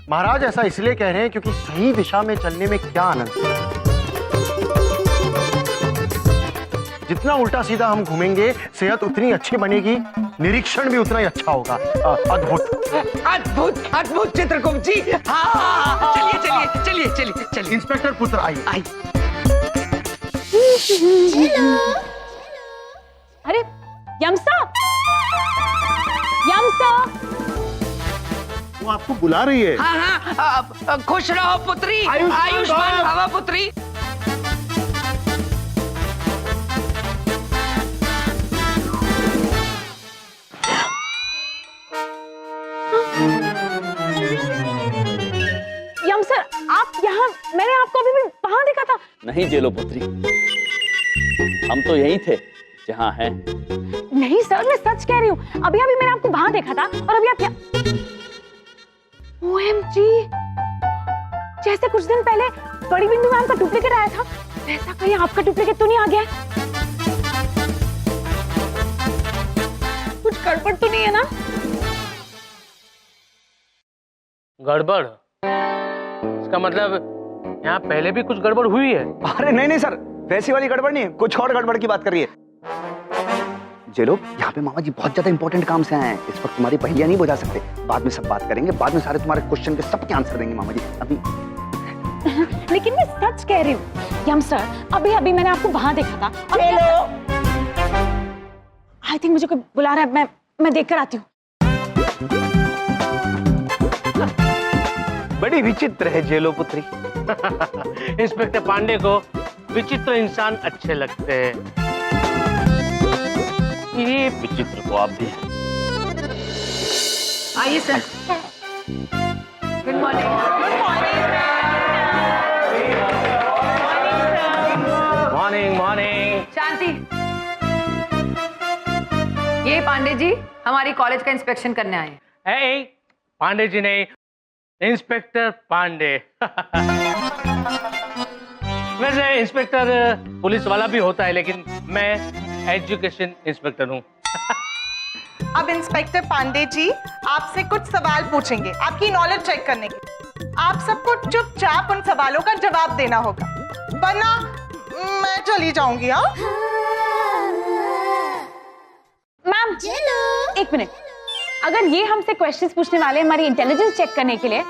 महाराज, ऐसा इसलिए कह रहे हैं क्योंकि सही दिशा में चलने में क्या आनंद है। जितना उल्टा सीधा हम घूमेंगे सेहत उतनी अच्छी बनेगी, निरीक्षण भी उतना ही अच्छा होगा। अद्भुत अद्भुत अद्भुत चित्रगुप्त जी। हाँ चलिए चलिए चलिए चलिए चलिए। इंस्पेक्टर पुत्र आइए। आइए। अरे यमसा, यमसा, वो आपको बुला रही है। हाँ हाँ, खुश रहो पुत्री, आयुष्मान भव पुत्री। यम सर, आप यहाँ, मैंने आपको अभी भी वहां देखा था। नहीं जेलो पुत्री, हम तो यही थे जहाँ हैं। नहीं सर, मैं सच कह रही हूँ, अभी अभी मैंने आपको वहां देखा था और अभी आप यहाँ। OMG, जैसे कुछ दिन पहले बड़ी बिंदु मैम का डुप्लीकेट आया था, वैसा कहीं आपका डुप्लीकेट तो नहीं आ गया? कुछ गड़बड़ तो नहीं है ना? गड़बड़? इसका मतलब यहाँ पहले भी कुछ गड़बड़ हुई है? अरे नहीं नहीं सर, वैसी वाली गड़बड़ नहीं है, कुछ और गड़बड़ की बात कर रही है। जेलो, यहाँ पे मामा जी बहुत ज्यादा इंपॉर्टेंट काम से आए हैं, इस वक्त तुम्हारी पहेलियां नहीं बुझा सकते, बाद में सब बात करेंगे, बाद में सारे तुम्हारे क्वेश्चन के सबके आंसर देंगे मामा जी अभी। लेकिन मैं सच कह रही हूँ यम सर, अभी अभी मैंने आपको वहां देखा था। आई थिंक मुझे कोई बुला रहा है, मैं देख कर आती हूँ। बड़ी विचित्र है जेलो पुत्री। इंस्पेक्टर पांडे को विचित्र इंसान अच्छे लगते हैं। ये विचित्र को आप भी। आइए sir. Good morning. Morning morning. Shanti. ये पांडे जी हमारी कॉलेज का इंस्पेक्शन करने आए हैं। ए, पांडे जी नहीं, इंस्पेक्टर पांडे। वैसे इंस्पेक्टर पुलिस वाला भी होता है, लेकिन मैं एजुकेशन इंस्पेक्टर हूँ। अब इंस्पेक्टर पांडे जी आपसे कुछ सवाल पूछेंगे आपकी नॉलेज चेक करने के। आप सबको चुपचाप उन सवालों का जवाब देना होगा, वरना मैं चली जाऊंगी। हाँ मैम, एक मिनट, अगर ये हमसे क्वेश्चंस पूछने वाले हैं हमारी इंटेलिजेंस चेक करने के लिए,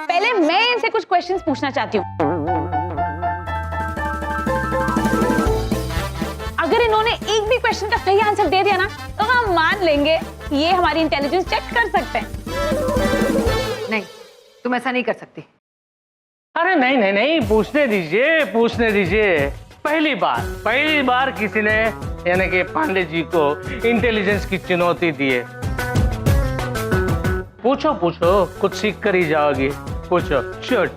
पहले मैं इनसे कुछ क्वेश्चंस पूछना चाहती हूँ। अगर इन्होंने एक भी क्वेश्चन का सही आंसर दे दिया ना, तो हम मान लेंगे ये हमारी इंटेलिजेंस चेक कर सकते हैं। नहीं, तुम ऐसा नहीं कर सकती। अरे नहीं नहीं नहीं, पूछने दीजिए, पूछने दीजिए। पहली बार किसी ने यानी कि पांडे जी को इंटेलिजेंस की चुनौती दी है। पूछो पूछो, कुछ सीख कर ही जाओगी। पूछो, शूट।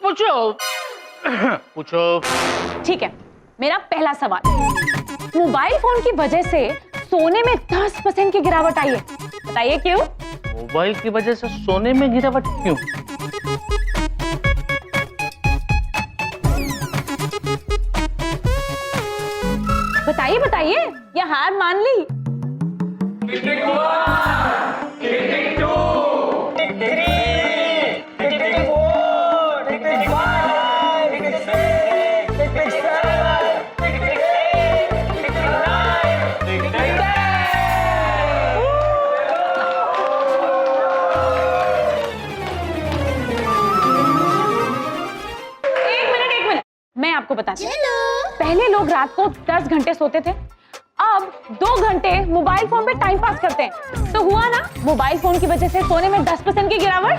पूछो पूछो। ठीक है, मेरा पहला सवाल, मोबाइल फोन की वजह से सोने में 10% की गिरावट आई है, बताइए क्यों? मोबाइल की वजह से सोने में गिरावट क्यों? हार मान ली? मैं आपको बताती हूँ, पहले लोग रात को 10 घंटे सोते थे, अब 2 घंटे मोबाइल फोन पे टाइम पास करते हैं। तो हुआ ना, मोबाइल फोन की वजह से सोने में 10% की गिरावट।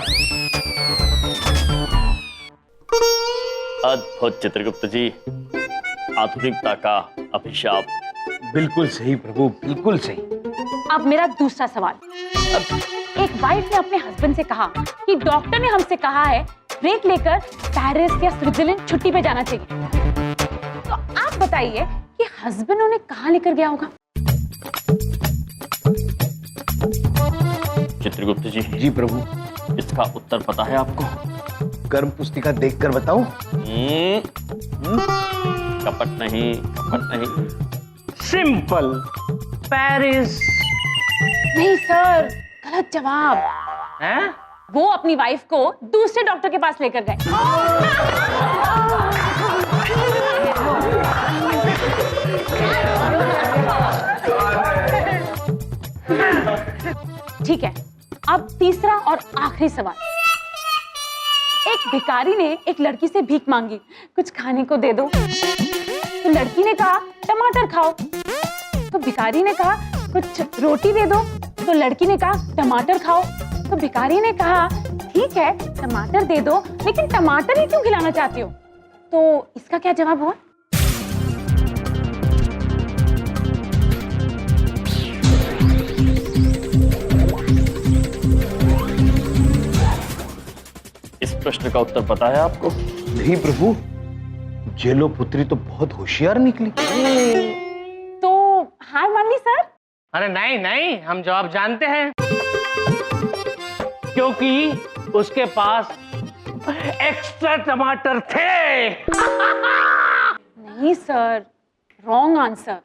अद्भुत चित्रगुप्त जी, आधुनिकता का अभिशाप। बिल्कुल सही प्रभु, बिल्कुल सही। अब मेरा दूसरा सवाल, एक वाइफ ने अपने हस्बैंड से कहा कि डॉक्टर ने हमसे कहा है ब्रेक लेकर पेरिस या स्विट्जरलैंड छुट्टी पे जाना चाहिए, तो आप बताइए कि हस्बैंड उन्हें कहाँ लेकर गया होगा? चित्रगुप्त जी। जी प्रभु। इसका उत्तर पता है आपको? कर्म पुस्तिका देखकर बताऊं? कपट नहीं, कपट नहीं। Simple, Paris. नहीं सर, गलत जवाब। हैं? वो अपनी वाइफ को दूसरे डॉक्टर के पास लेकर गए। ठीक है, अब तीसरा और आखिरी सवाल। एक भिखारी ने एक लड़की से भीख मांगी, कुछ खाने को दे दो। तो लड़की ने कहा टमाटर खाओ। तो भिखारी ने कहा कुछ रोटी दे दो। तो लड़की ने कहा टमाटर खाओ। तो भिखारी ने कहा ठीक है टमाटर दे दो, लेकिन टमाटर ही क्यों खिलाना चाहती हो? तो इसका क्या जवाब हुआ? इस प्रश्न का उत्तर पता है आपको? नहीं प्रभु, जेलो पुत्री तो बहुत होशियार निकली। तो हार मान ली सर? अरे नहीं नहीं, हम जवाब जानते हैं, क्योंकि उसके पास एक्स्ट्रा टमाटर थे। नहीं सर, रॉन्ग आंसर।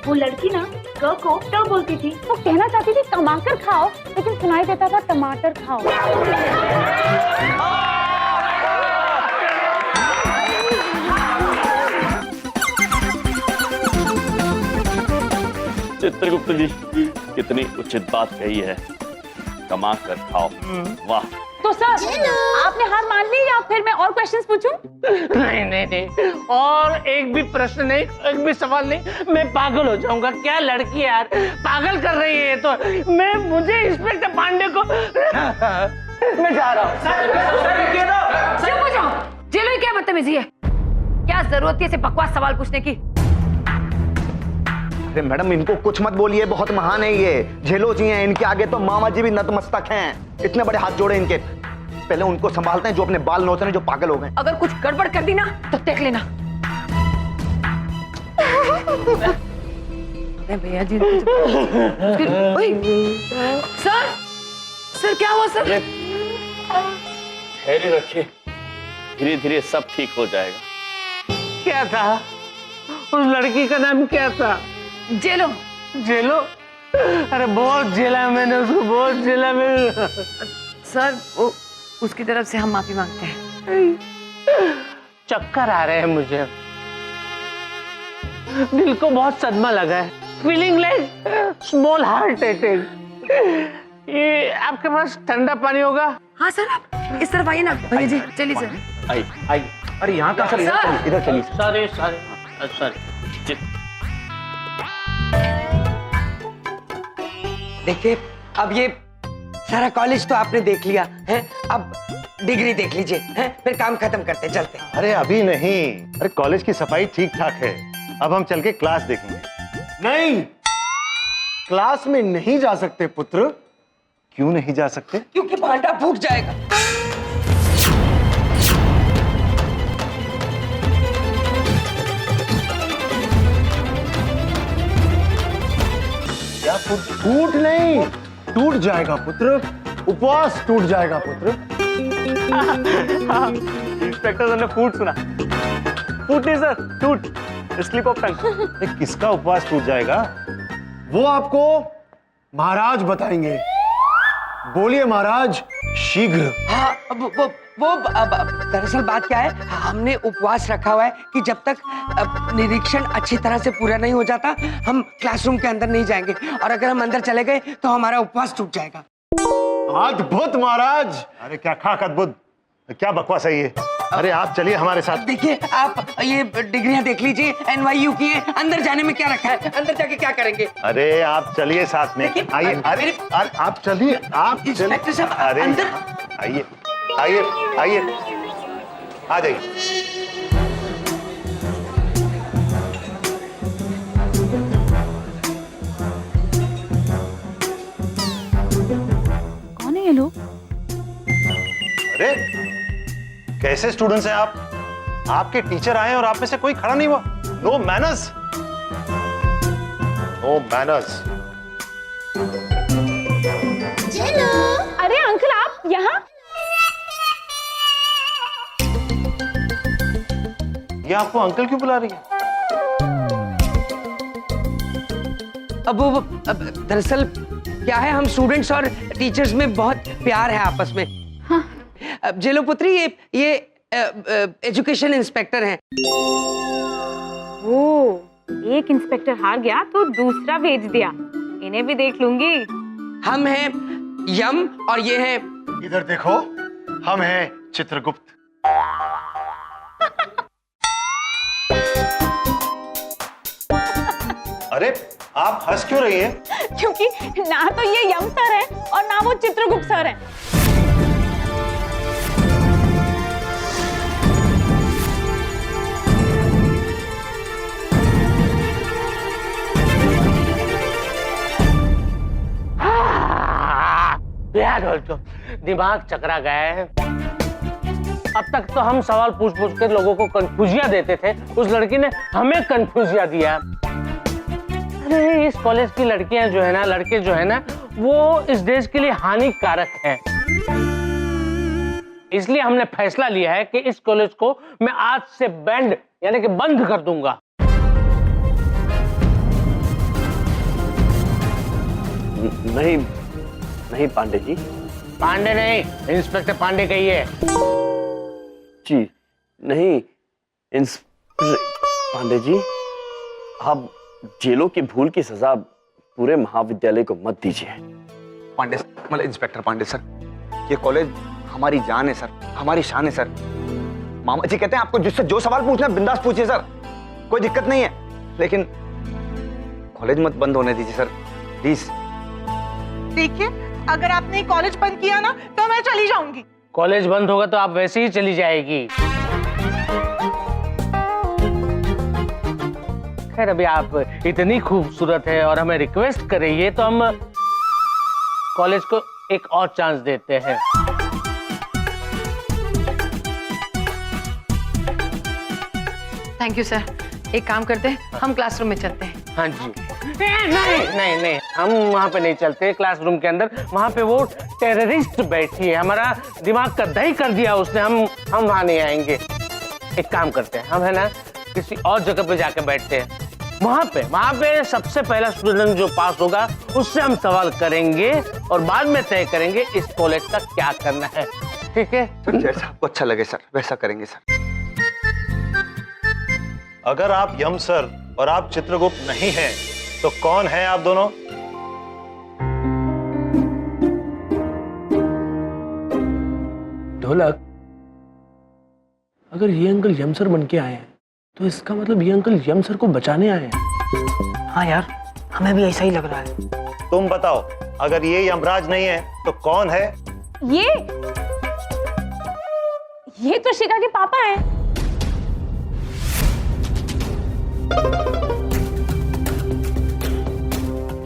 वो लड़की ना क को ट बोलती थी, वो कहना चाहती थी टमाटर खाओ, लेकिन सुनाई देता था टमाटर खाओ। चित्रगुप्त जी, कितनी उचित बात कही है, कमा कर खाओ। वाह। तो सर आपने हार मान ली या फिर मैं और क्वेश्चंस पूछूं? नहीं नहीं नहीं, और एक भी प्रश्न नहीं, एक भी सवाल नहीं, मैं पागल हो जाऊंगा। क्या लड़की है यार, पागल कर रही है। तो मुझे इंस्पेक्टर पांडे को मैं जा रहा हूँ। चुप हो जाओ, जेलो क्या बदतमीजी है, क्या जरूरत है ऐसे बकवास सवाल पूछने की? अरे मैडम इनको कुछ मत बोलिए, बहुत महान है ये, झेलो जी हैं, इनके आगे तो मामा जी भी नतमस्तक हैं। इतने बड़े हाथ जोड़े इनके, पहले उनको संभालते हैं जो अपने बाल नोचने जो पागल हो गए। अगर कुछ गड़बड़ कर दी ना तो देख लेना। भैया जी सर, सर क्या हुआ सर? धैर्य रखिए, धीरे धीरे सब ठीक हो जाएगा। क्या था उस लड़की का नाम, क्या था? जेलो। जेलो? अरे बहुत जेला मैंने उसको, बहुत जेला मैंने। सर वो उसकी तरफ से हम माफी मांगते हैं। चक्कर आ रहे हैं मुझे, दिल को बहुत सदमा लगा है, feeling like small heart attack. ये आपके पास ठंडा पानी होगा? हाँ सर, आप इस तरफ आइए ना भैया जी, चलिए सर। आइए। अरे यहाँ का सर, इधर चलिए। Sorry sorry sorry. देखिए, अब ये सारा कॉलेज तो आपने देख लिया है, अब डिग्री देख लीजिए, हैं? फिर काम खत्म करते चलते। अरे अभी नहीं, अरे कॉलेज की सफाई ठीक ठाक है, अब हम चल के क्लास देखेंगे। नहीं, क्लास में नहीं जा सकते पुत्र। क्यों नहीं जा सकते? क्योंकि भांडा फूट जाएगा। क्या टूट नहीं, टूट जाएगा पुत्र, उपवास टूट जाएगा पुत्र। इंस्पेक्टर सर ने फूट सुना, फूट नहीं सर, टूट। Slip of tongue. किसका उपवास टूट जाएगा? वो आपको महाराज बताएंगे। बोलिए महाराज, शीघ्र। हाँ, दरअसल बात क्या है, हमने उपवास रखा हुआ है कि जब तक निरीक्षण अच्छी तरह से पूरा नहीं हो जाता हम क्लासरूम के अंदर नहीं जाएंगे, और अगर हम अंदर चले गए तो हमारा उपवास टूट जाएगा। अद्भुत महाराज। अरे क्या खाक अद्भुत, क्या बकवास है ये। अरे आप चलिए हमारे साथ। देखिए, आप ये डिग्रियां देख लीजिए, NYU की है, अंदर जाने में क्या रखा है, अंदर जाके क्या करेंगे। अरे आप चलिए साथ में, आइए। अरे आप चलिए, आप इंस्पेक्टर साहब, अरे अंदर आइए आइए आइए, आ जाइए। कौन है ये लोग? अरे कैसे स्टूडेंट्स हैं आप? आपके टीचर आए और आप में से कोई खड़ा नहीं हुआ। No manners, no manners. अरे अंकल, आप यहाँ? ये आपको अंकल क्यों बुला रही है? अब दरअसल क्या है, हम स्टूडेंट्स और टीचर्स में बहुत प्यार है आपस में। हाँ। जेलो पुत्री, ये एजुकेशन इंस्पेक्टर हैं। ओ, एक इंस्पेक्टर हार गया तो दूसरा भेज दिया। इन्हें भी देख लूंगी। हम हैं यम और ये हैं, इधर देखो, हम हैं चित्रगुप्त। अरे आप हंस क्यों रही हैं? क्योंकि ना तो ये यम सर है और ना वो चित्रगुप्त सर है। दिमाग चकरा गया है। अब तक तो हम सवाल पूछ पूछ के लोगों को कंफ्यूजिया देते थे, उस लड़की ने हमें कंफ्यूजिया दिया। अरे इस कॉलेज की लड़कियां जो है ना, लड़के जो है ना, वो इस देश के लिए हानिकारक हैं। इसलिए हमने फैसला लिया है कि इस कॉलेज को मैं आज से बैंड यानी कि बंद कर दूंगा। नहीं नहीं पांडे जी। पांडे नहीं, इंस्पेक्टर पांडे कहिए। जी नहीं, पांडे जी, आप जेलों की भूल की सजा पूरे महाविद्यालय को मत दीजिए। पांडे मतलब इंस्पेक्टर पांडे सर, ये कॉलेज हमारी जान है सर, हमारी शान है सर। मामा जी कहते हैं आपको जिससे जो सवाल पूछना है बिंदास पूछिए सर, कोई दिक्कत नहीं है, लेकिन कॉलेज मत बंद होने दीजिए सर, प्लीज। देखिए, अगर आपने कॉलेज बंद किया ना तो मैं चली जाऊंगी। कॉलेज बंद होगा तो आप वैसे ही चली जाएगी। खैर, अभी आप इतनी खूबसूरत है और हमें रिक्वेस्ट कर रही है तो हम कॉलेज को एक और चांस देते हैं। Thank you sir. एक काम करते हैं, हम क्लासरूम में चलते हैं। हाँ जी। नहीं, हम वहाँ पे नहीं चलते क्लासरूम के अंदर। वहाँ पे वो टेररिस्ट बैठी है, हमारा दिमाग का दही कर दिया उसने। हम वहाँ नहीं आएंगे। एक काम करते हैं, हम है ना किसी और जगह पे जाके बैठते हैं। वहाँ पे सबसे पहला स्टूडेंट जो पास होगा उससे हम सवाल करेंगे और बाद में तय करेंगे इस कॉलेज का क्या करना है। ठीक है? जैसा आपको अच्छा लगे सर, वैसा करेंगे सर। अगर आप यम सर और आप चित्रगुप्त नहीं हैं, तो कौन है आप दोनों? ढोलक, अगर ये अंकल यम सर बन के आए हैं तो इसका मतलब ये अंकल यम सर को बचाने आए हैं। हाँ यार, हमें भी ऐसा ही लग रहा है। तुम बताओ, अगर ये यमराज नहीं है तो कौन है? ये तो शिखा के पापा हैं।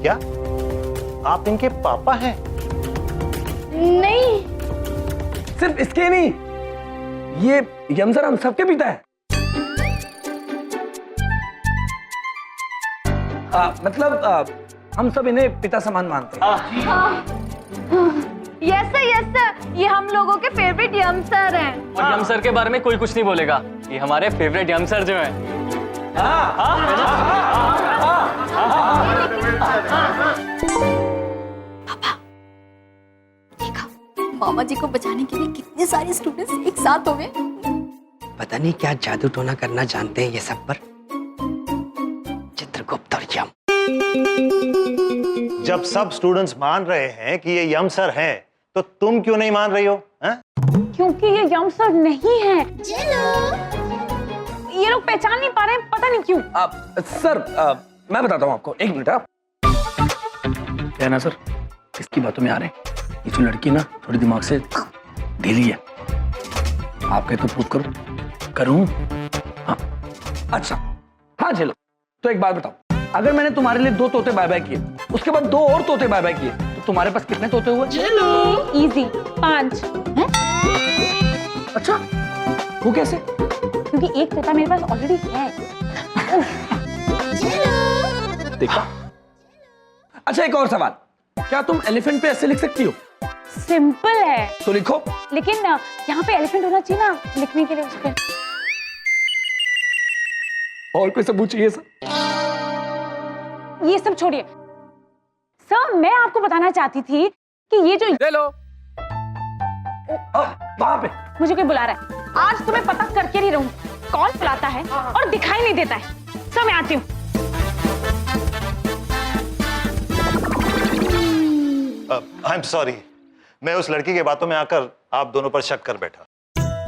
क्या आप इनके पापा हैं? नहीं, सिर्फ इसके नहीं, ये यम सर हम सबके पिता है। हम सब इन्हें पिता समान मानते हैं। यस सर, ये हम लोगों के फेवरेट यम सर हैं। और यम सर के बारे में कोई कुछ नहीं बोलेगा, ये हमारे फेवरेट यम सर जो हैं। मामा जी को बचाने के लिए कितने सारे स्टूडेंट्स एक साथ हो गए। पता नहीं क्या जादू टोना करना जानते हैं ये सब पर। चित्रगुप्त और यम। जब सब स्टूडेंट्स मान रहे हैं कि ये यम सर हैं, तो तुम क्यों नहीं मान रही हो? क्योंकि ये यम सर नहीं है। ये लोग पहचान नहीं पा रहे हैं, पता नहीं क्यों। सर मैं बताता हूँ आपको, एक मिनट। आप क्या ना सर, इसकी बातों में आ रहे हैं, ये जो लड़की ना थोड़ी दिमाग से ढीली है। आप कहे तो प्रूव करूं? हाँ अच्छा, हाँ चलो। तो एक बात बताओ, अगर मैंने तुम्हारे लिए 2 तोते बाय बाय किए, उसके बाद 2 और तोते बाय बाय किए, तो तुम्हारे पास कितने तोते हुए? इजी 5। अच्छा, वो कैसे? क्योंकि एक तोता मेरे पास ऑलरेडी है। देखा। अच्छा एक और सवाल, क्या तुम एलिफेंट पे ऐसे लिख सकती हो? सिंपल है तो लिखो। लेकिन यहाँ पे एलिफेंट होना चाहिए ना लिखने के लिए उस पे। और कोई सबूत चाहिए सर? ये सब छोड़िए सर, मैं आपको बताना चाहती थी कि ये जो ले लो। वहां पे मुझे कोई बुला रहा है। आज तुम्हें पता करके नहीं रहूं, कौन बुलाता है और दिखाई नहीं देता है। सर मैं आती हूँ। आई एम सॉरी, मैं उस लड़की के बातों में आकर आप दोनों पर शक कर बैठा।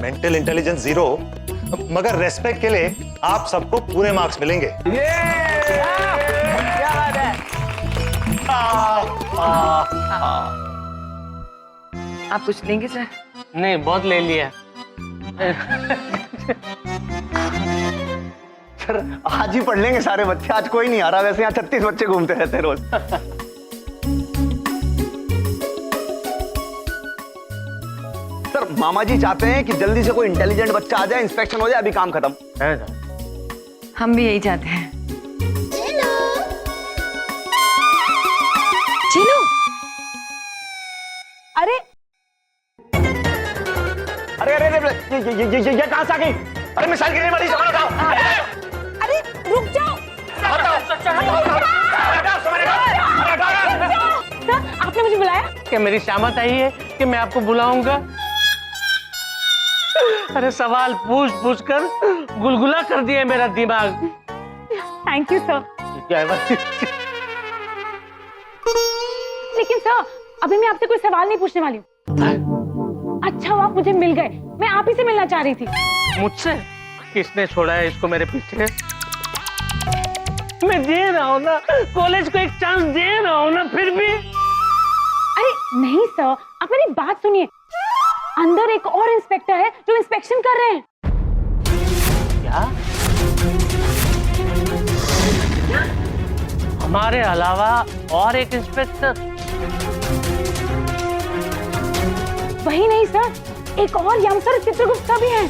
मेंटल इंटेलिजेंस 0, मगर रेस्पेक्ट के लिए आप सबको पूरे मार्क्स मिलेंगे। आप कुछ लेंगे सर? नहीं, बहुत ले लिया। सर आज ही पढ़ लेंगे सारे बच्चे, आज कोई नहीं आ रहा। वैसे यहाँ 36 बच्चे घूमते रहते हैं रोज। सर मामा जी चाहते हैं कि जल्दी से कोई इंटेलिजेंट बच्चा आ जाए, इंस्पेक्शन हो जाए, अभी काम खत्म। हम भी यही चाहते हैं। चलो। अरे अरे अरे अरे ये कहां से आ गई? अरे मिसाइल गिरने वाली, सामान उठाओ। अरे रुक जाओ। सर आपने मुझे बुलाया? क्या मेरी शामत आई है कि मैं आपको बुलाऊंगा? अरे सवाल पूछ पूछ कर गुलगुला कर दिया मेरा दिमाग। Thank you sir. लेकिन सर अभी मैं आपसे कोई सवाल नहीं पूछने वाली हूँ। अच्छा वो आप मुझे मिल गए, मैं आप ही से मिलना चाह रही थी। मुझसे? किसने छोड़ा है इसको मेरे पीछे? मैं दे रहा हूँ ना, कॉलेज को एक चांस दे रहा हूँ ना, फिर भी। अरे नहीं सर, आप मेरी बात सुनिए। अंदर एक और इंस्पेक्टर है जो इंस्पेक्शन कर रहे हैं। क्या? हमारे अलावा और एक इंस्पेक्टर? वही नहीं सर, एक और यम सर चित्रगुप्त भी हैं।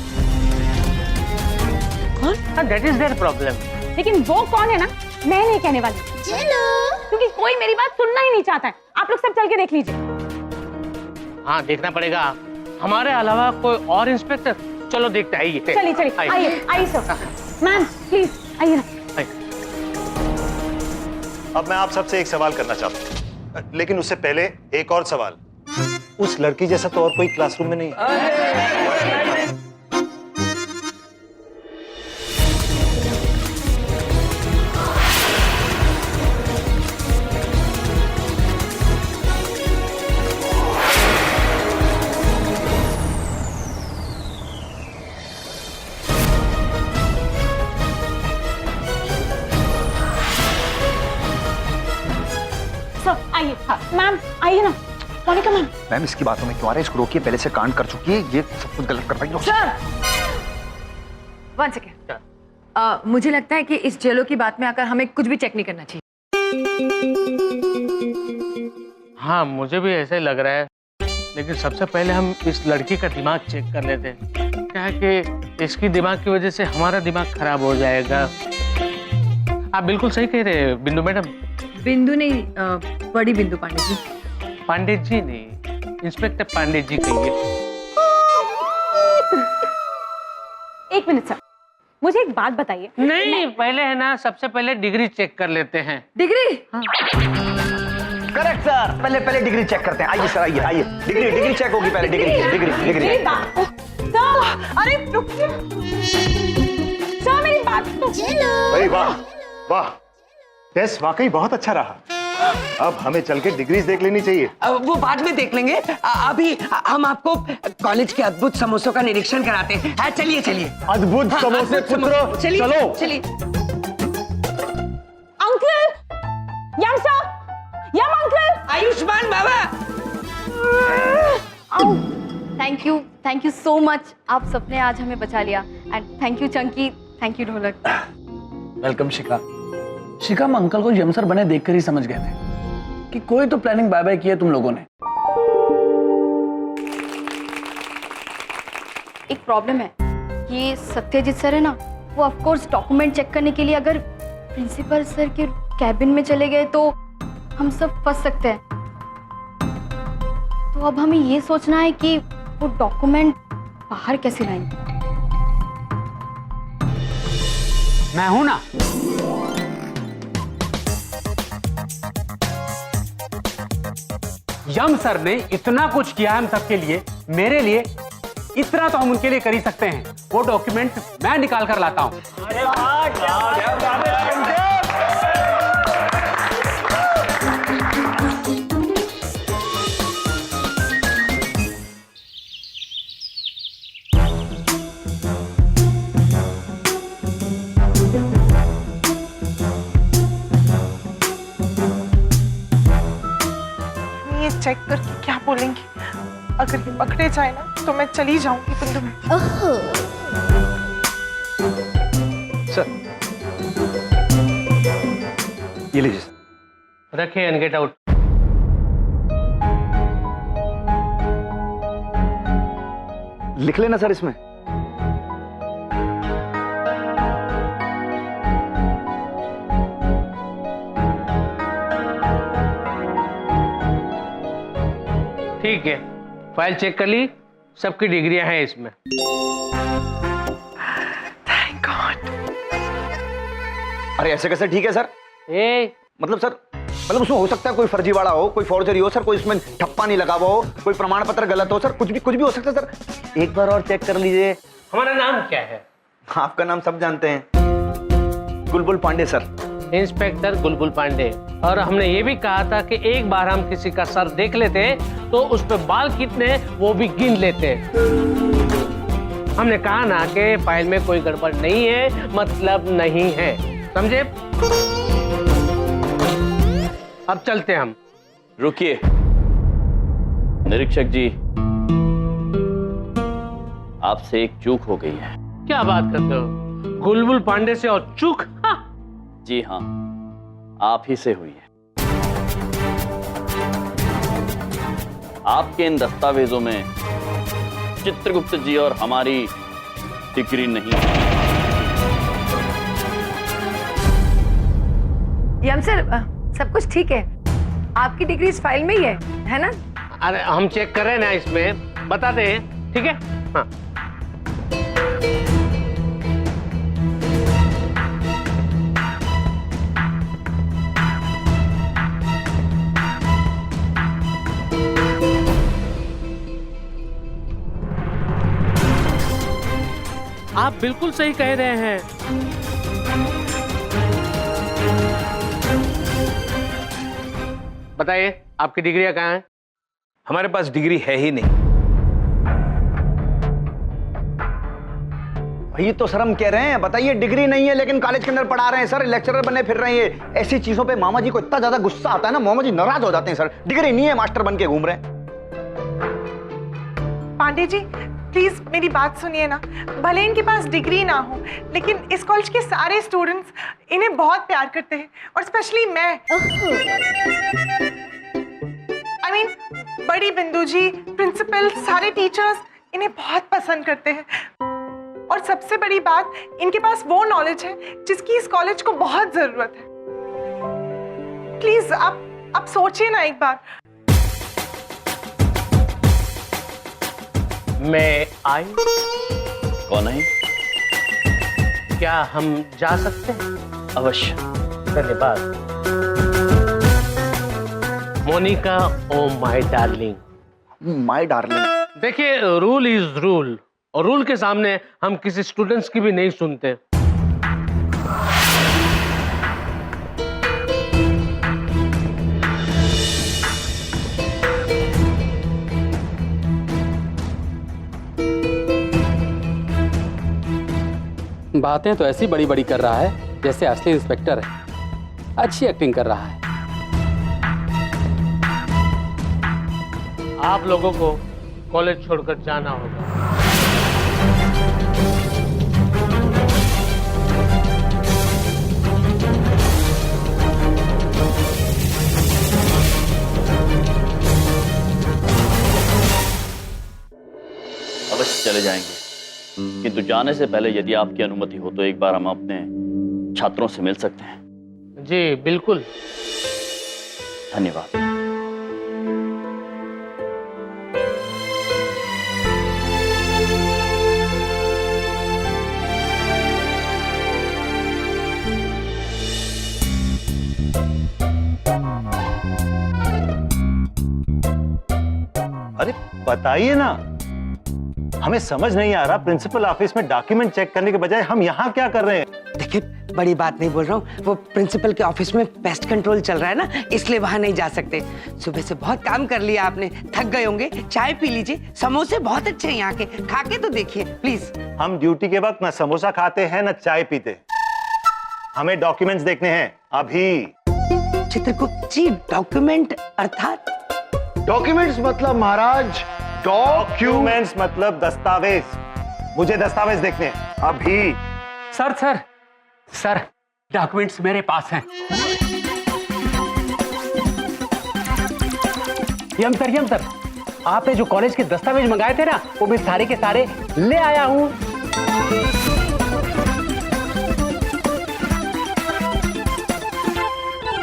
कौन? That is their problem. लेकिन वो कौन है ना, मैं नहीं कहने वाली, क्योंकि कोई मेरी बात सुनना ही नहीं चाहता है। आप लोग सब चल के देख लीजिए। हाँ देखना पड़ेगा, हमारे अलावा कोई और इंस्पेक्टर। चलो देखते आइए। चलिए चलिए, आइए आइए सर। मैम प्लीज आइए ना। अब मैं आप सबसे एक सवाल करना चाहता हूँ, लेकिन उससे पहले एक और सवाल। उस लड़की जैसा तो और कोई क्लासरूम में नहीं है। सर आइए। मैम आइए ना। मोनिका मैम। मैम इसकी बातों में क्यों आ रहे हैं? इसको रोकिए, पहले से कांड कर चुकी है, ये सब कुछ गलत कर पाएंगे। सर 1 सेकेंड, मुझे लगता है कि इस जेलो की बात में आकर हमें कुछ भी चेक नहीं करना चाहिए। हाँ मुझे भी ऐसा ही लग रहा है, लेकिन सबसे पहले हम इस लड़की का दिमाग चेक कर लेते हैं। क्या है कि इसकी दिमाग की वजह से हमारा दिमाग खराब हो जाएगा। आप बिल्कुल सही कह रहे हैं बिंदु मैडम। बिंदु नहीं, बड़ी बिंदु पांडे जी। पांडे जी नहीं, इंस्पेक्टर पांडे जी कहिए। एक मिनट सर, मुझे एक बात बताइए। नहीं, पहले है ना, सबसे पहले डिग्री चेक कर लेते हैं। डिग्री? करेक्ट सर, पहले डिग्री चेक करते हैं। आइए सर, आइए। डिग्री चेक होगी पहले। डिग्री। अरे रुकिए सर, मेरी बात तो। भाई वाह, टेस्ट वाकई बहुत अच्छा रहा। अब हमें चल के डिग्रीज देख लेनी चाहिए। वो बाद में देख लेंगे। अभी हम आपको कॉलेज के अद्भुत समोसों का निरीक्षण कराते हैं। चलिए। अद्भुत समोसे पुत्रो, चलो। चलिए। Uncle, yum sir, yum uncle. Ayushman बाबा। Thank you so much. आप सबने आज हमें बचा लिया। And thank you Chunky, thank you Dholak. Welcome Shikha. Shikha, हम अंकल को यम सर बने देखकर ही समझ गए थे कि कोई तो प्लानिंग बाय बाय की है तुम लोगों ने। एक प्रॉब्लम है, ये सत्यजीत सर है ना, वो ऑफ कोर्स डॉक्यूमेंट चेक करने के लिए अगर प्रिंसिपल सर के कैबिन में चले गए तो हम सब फंस सकते हैं। तो अब हमें ये सोचना है कि वो डॉक्यूमेंट बाहर कैसे लाएंगे। मैं हूं ना। यम सर ने इतना कुछ किया हम सबके लिए, मेरे लिए, इतना तो हम उनके लिए कर ही सकते हैं। वो डॉक्यूमेंट मैं निकाल कर लाता हूं। ये चेक करके क्या बोलेंगे? अगर ये पकड़े जाए ना तो मैं चली जाऊंगी बिंदु में। सर, ये लीजिए। रखे एंड गेट आउट। लिख लेना सर इसमें। ठीक है, फाइल चेक कर ली, सबकी डिग्रियां हैं इसमें। Thank God. अरे ऐसे कैसे ठीक है सर? मतलब सर, मतलब उसमें हो सकता है कोई फर्जीवाड़ा हो, कोई फॉर्जरी हो सर, कोई इसमें ठप्पा नहीं लगा हुआ हो, कोई प्रमाण पत्र गलत हो सर, कुछ भी हो सकता है सर। एक बार और चेक कर लीजिए। हमारा नाम क्या है? आपका नाम सब जानते हैं, गुलबुल पांडे सर। इंस्पेक्टर गुलबुल पांडे। और हमने ये भी कहा था कि एक बार हम किसी का सर देख लेते तो उस पे बाल कितने वो भी गिन लेते। हमने कहा ना कि फाइल में कोई गड़बड़ नहीं है, मतलब नहीं है, समझे? अब चलते हम। रुकिए निरीक्षक जी, आपसे एक चूक हो गई है। क्या बात करते हो? गुलबुल पांडे से और चूक? जी हाँ, आप ही से हुई है। आपके इन दस्तावेजों में चित्रगुप्त जी और हमारी डिग्री नहीं है। यम सर, सब कुछ ठीक है, आपकी डिग्री इस फाइल में ही है ना? अरे हम चेक कर रहे हैं ना, इसमें बताते हैं, ठीक है? हाँ। आप बिल्कुल सही कह रहे हैं। बताइए, आपकी डिग्रियां कहाँ हैं? हमारे पास डिग्री है ही नहीं। वही तो सर हम कह रहे हैं, बताइए डिग्री नहीं है लेकिन कॉलेज के अंदर पढ़ा रहे हैं सर, लेक्चरर बने फिर रहे हैं। ऐसी चीजों पे मामा जी को इतना ज्यादा गुस्सा आता है ना, मामा जी नाराज हो जाते हैं सर। डिग्री नहीं है, मास्टर बन के घूम रहे हैं। पांडे जी प्लीज मेरी बात सुनिए ना, भले इनके पास डिग्री ना हो लेकिन इस कॉलेज के सारे स्टूडेंट्स इन्हें बहुत प्यार करते हैं, और स्पेशली मैं। I mean, बड़ी बिंदु जी, प्रिंसिपल, सारे टीचर्स इन्हें बहुत पसंद करते हैं। और सबसे बड़ी बात, इनके पास वो नॉलेज है जिसकी इस कॉलेज को बहुत जरूरत है। प्लीज आप सोचिए ना एक बार। मैं आई। कौन है? क्या हम जा सकते हैं? अवश्य। धन्यवाद। Monica, oh my darling. My darling. देखिए, रूल इज रूल, और रूल के सामने हम किसी स्टूडेंट्स की भी नहीं सुनते। बातें तो ऐसी बड़ी बड़ी कर रहा है जैसे असली इंस्पेक्टर है। अच्छी एक्टिंग कर रहा है। आप लोगों को कॉलेज छोड़कर जाना होगा। अवश्य चले जाएंगे, किंतु जाने से पहले यदि आपकी अनुमति हो तो एक बार हम अपने छात्रों से मिल सकते हैं। जी बिल्कुल। धन्यवाद। अरे बताइए ना, हमें समझ नहीं आ रहा, प्रिंसिपल ऑफिस में डॉक्यूमेंट चेक करने के बजाय हम यहाँ क्या कर रहे हैं? देखिए, बड़ी बात नहीं बोल रहा हूँ, वो प्रिंसिपल के ऑफिस में पेस्ट कंट्रोल चल रहा है ना, इसलिए वहां नहीं जा सकते। सुबह से बहुत काम कर लिया आपने, थक गए होंगे, चाय पी लीजिए, समोसे बहुत अच्छे हैं यहाँ के, खा के तो देखिए प्लीज। हम ड्यूटी के वक्त न समोसा खाते हैं न चाय पीते, हमें डॉक्यूमेंट्स देखने हैं अभी। चित्रगुप्त जी, डॉक्यूमेंट अर्थात? डॉक्यूमेंट्स मतलब महाराज, डॉक्यूमेंट्स मतलब दस्तावेज। मुझे दस्तावेज देखने हैं अभी। सर सर सर, डॉक्यूमेंट्स मेरे पास हैं। यम सर, आपने जो कॉलेज के दस्तावेज मंगाए थे ना, वो मैं सारे के सारे ले आया हूं।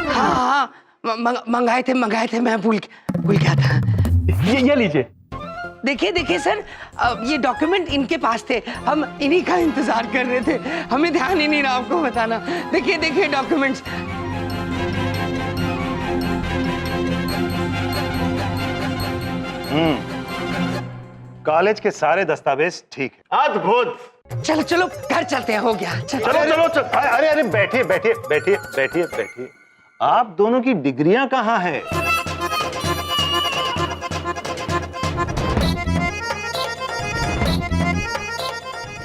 हाँ, मंगाए थे, मैं भूल गया था। ये लीजिए। देखिए सर, ये डॉक्यूमेंट इनके पास थे, हम इन्हीं का इंतजार कर रहे थे, हमें ध्यान ही नहीं रहा आपको बताना। देखिए डॉक्यूमेंट्स। कॉलेज के सारे दस्तावेज ठीक है। अद्भुत। चलो घर चलते हैं, हो गया। चलो। अरे बैठिए। आप दोनों की डिग्रियां कहाँ हैं?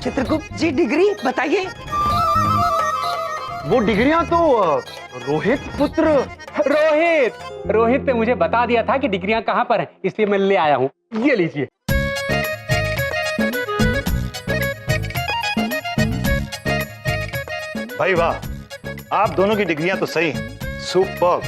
चित्रगुप्त जी, डिग्री बताइए। वो डिग्रियां तो रोहित पुत्र। रोहित ने मुझे बता दिया था कि डिग्रियां कहां पर हैं, इसलिए मैं ले आया हूं। ये लीजिए। भाई वाह, आप दोनों की डिग्रियां तो सही हैं। सुपर्ब।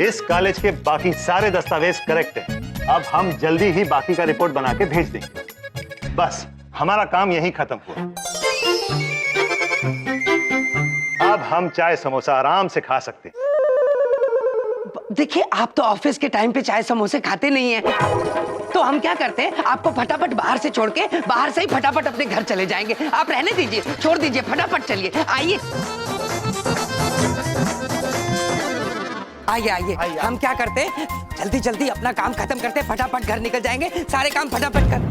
इस कॉलेज के बाकी सारे दस्तावेज करेक्ट हैं। अब हम जल्दी ही बाकी का रिपोर्ट बना के भेज देंगे। बस हमारा काम यहीं खत्म हुआ। अब हम चाय समोसा आराम से खा सकते हैं। देखिए, आप तो ऑफिस के टाइम पे चाय समोसे खाते नहीं हैं, तो हम क्या करते हैं, आपको फटाफट बाहर से छोड़ के बाहर से ही फटाफट अपने घर चले जाएंगे। आप रहने दीजिए, छोड़ दीजिए, फटाफट चलिए। आइए। हम क्या करते हैं, जल्दी अपना काम खत्म करते हैं, फटाफट घर निकल जाएंगे, सारे काम फटाफट कर।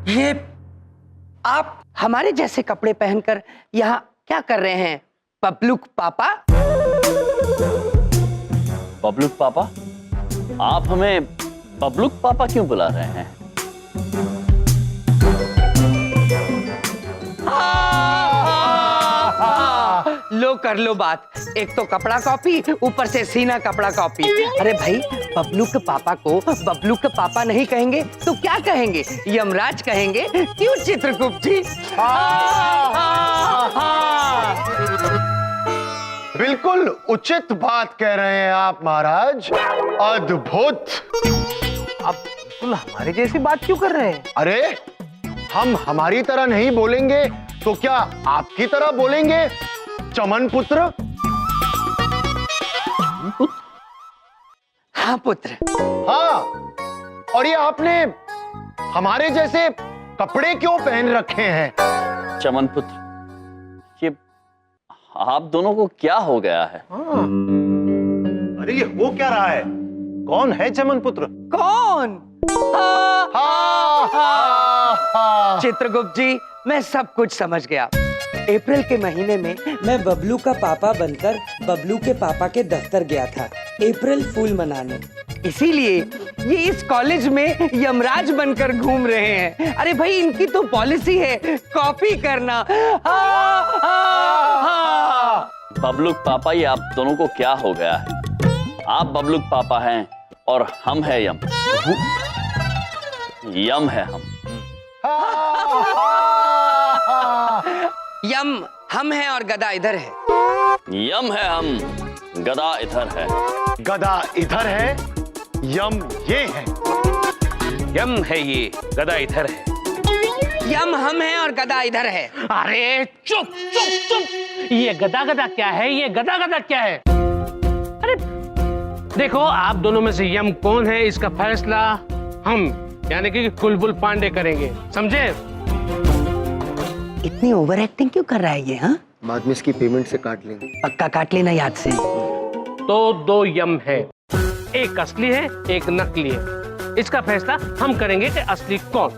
ये आप हमारे जैसे कपड़े पहनकर यहाँ क्या कर रहे हैं, बबलूक पापा? बबलूक पापा? आप हमें बबलूक पापा क्यों बुला रहे हैं? लो कर लो बात, एक तो कपड़ा कॉपी, ऊपर से सीना कपड़ा कॉपी। अरे भाई, बबलूक पापा को बबलूक पापा नहीं कहेंगे तो क्या कहेंगे? यमराज कहेंगे। क्यों चित्रगुप्त जी? बिल्कुल उचित बात कह रहे हैं आप महाराज, अद्भुत। आप बिल्कुल हमारे जैसी बात क्यों कर रहे हैं? अरे हम हमारी तरह नहीं बोलेंगे तो क्या आपकी तरह बोलेंगे, चमन पुत्र? हाँ पुत्र। हाँ, और ये आपने हमारे जैसे कपड़े क्यों पहन रखे हैं? चमन पुत्र, ये आप दोनों को क्या हो गया है? अरे ये हो क्या रहा है? कौन है चमन पुत्र? कौन? चित्रगुप्त जी, मैं सब कुछ समझ गया। अप्रैल के महीने में मैं बबलू का पापा बनकर बबलू के पापा के दफ्तर गया था अप्रैल फूल मनाने। इसीलिए ये इस कॉलेज में यमराज बनकर घूम रहे हैं। अरे भाई, इनकी तो पॉलिसी है कॉपी करना। बबलू पापा, ये आप दोनों को क्या हो गया है? आप बबलू पापा हैं और हम हैं यम। यम है हम। यम हम हैं और गदा इधर है। यम है हम, गदा इधर है। गदा इधर है, यम ये है। यम है ये, गदा इधर है। यम हम हैं और गदा इधर है। अरे चुप चुप चुप, ये गदा गदा क्या है? ये गदा गदा क्या है? अरे देखो, आप दोनों में से यम कौन है इसका फैसला हम यानी कि कुलबुल पांडे करेंगे, समझे? इतनी ओवर एक्टिंग क्यों कर रहा है ये? हाँ, बाद में इसकी पेमेंट से काट लेंगे। पक्का काट लेना याद से। तो दो यम है, एक असली है एक नकली है। इसका फैसला हम करेंगे कि असली कौन।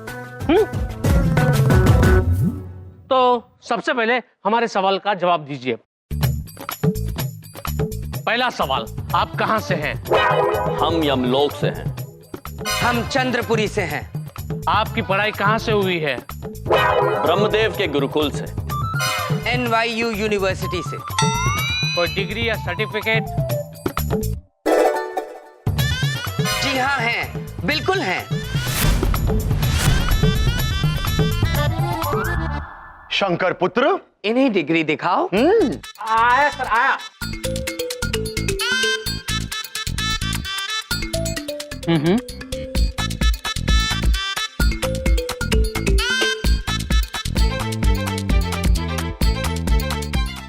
तो सबसे पहले हमारे सवाल का जवाब दीजिए। पहला सवाल, आप कहां से हैं? हम यमलोक से हैं। हम चंद्रपुरी से हैं। आपकी पढ़ाई कहां से हुई है? ब्रह्मदेव के गुरुकुल से। NYU यूनिवर्सिटी से। कोई डिग्री या सर्टिफिकेट? जी हाँ है, बिल्कुल है। शंकर पुत्र, इन्हीं डिग्री दिखाओ। आया सर, आया।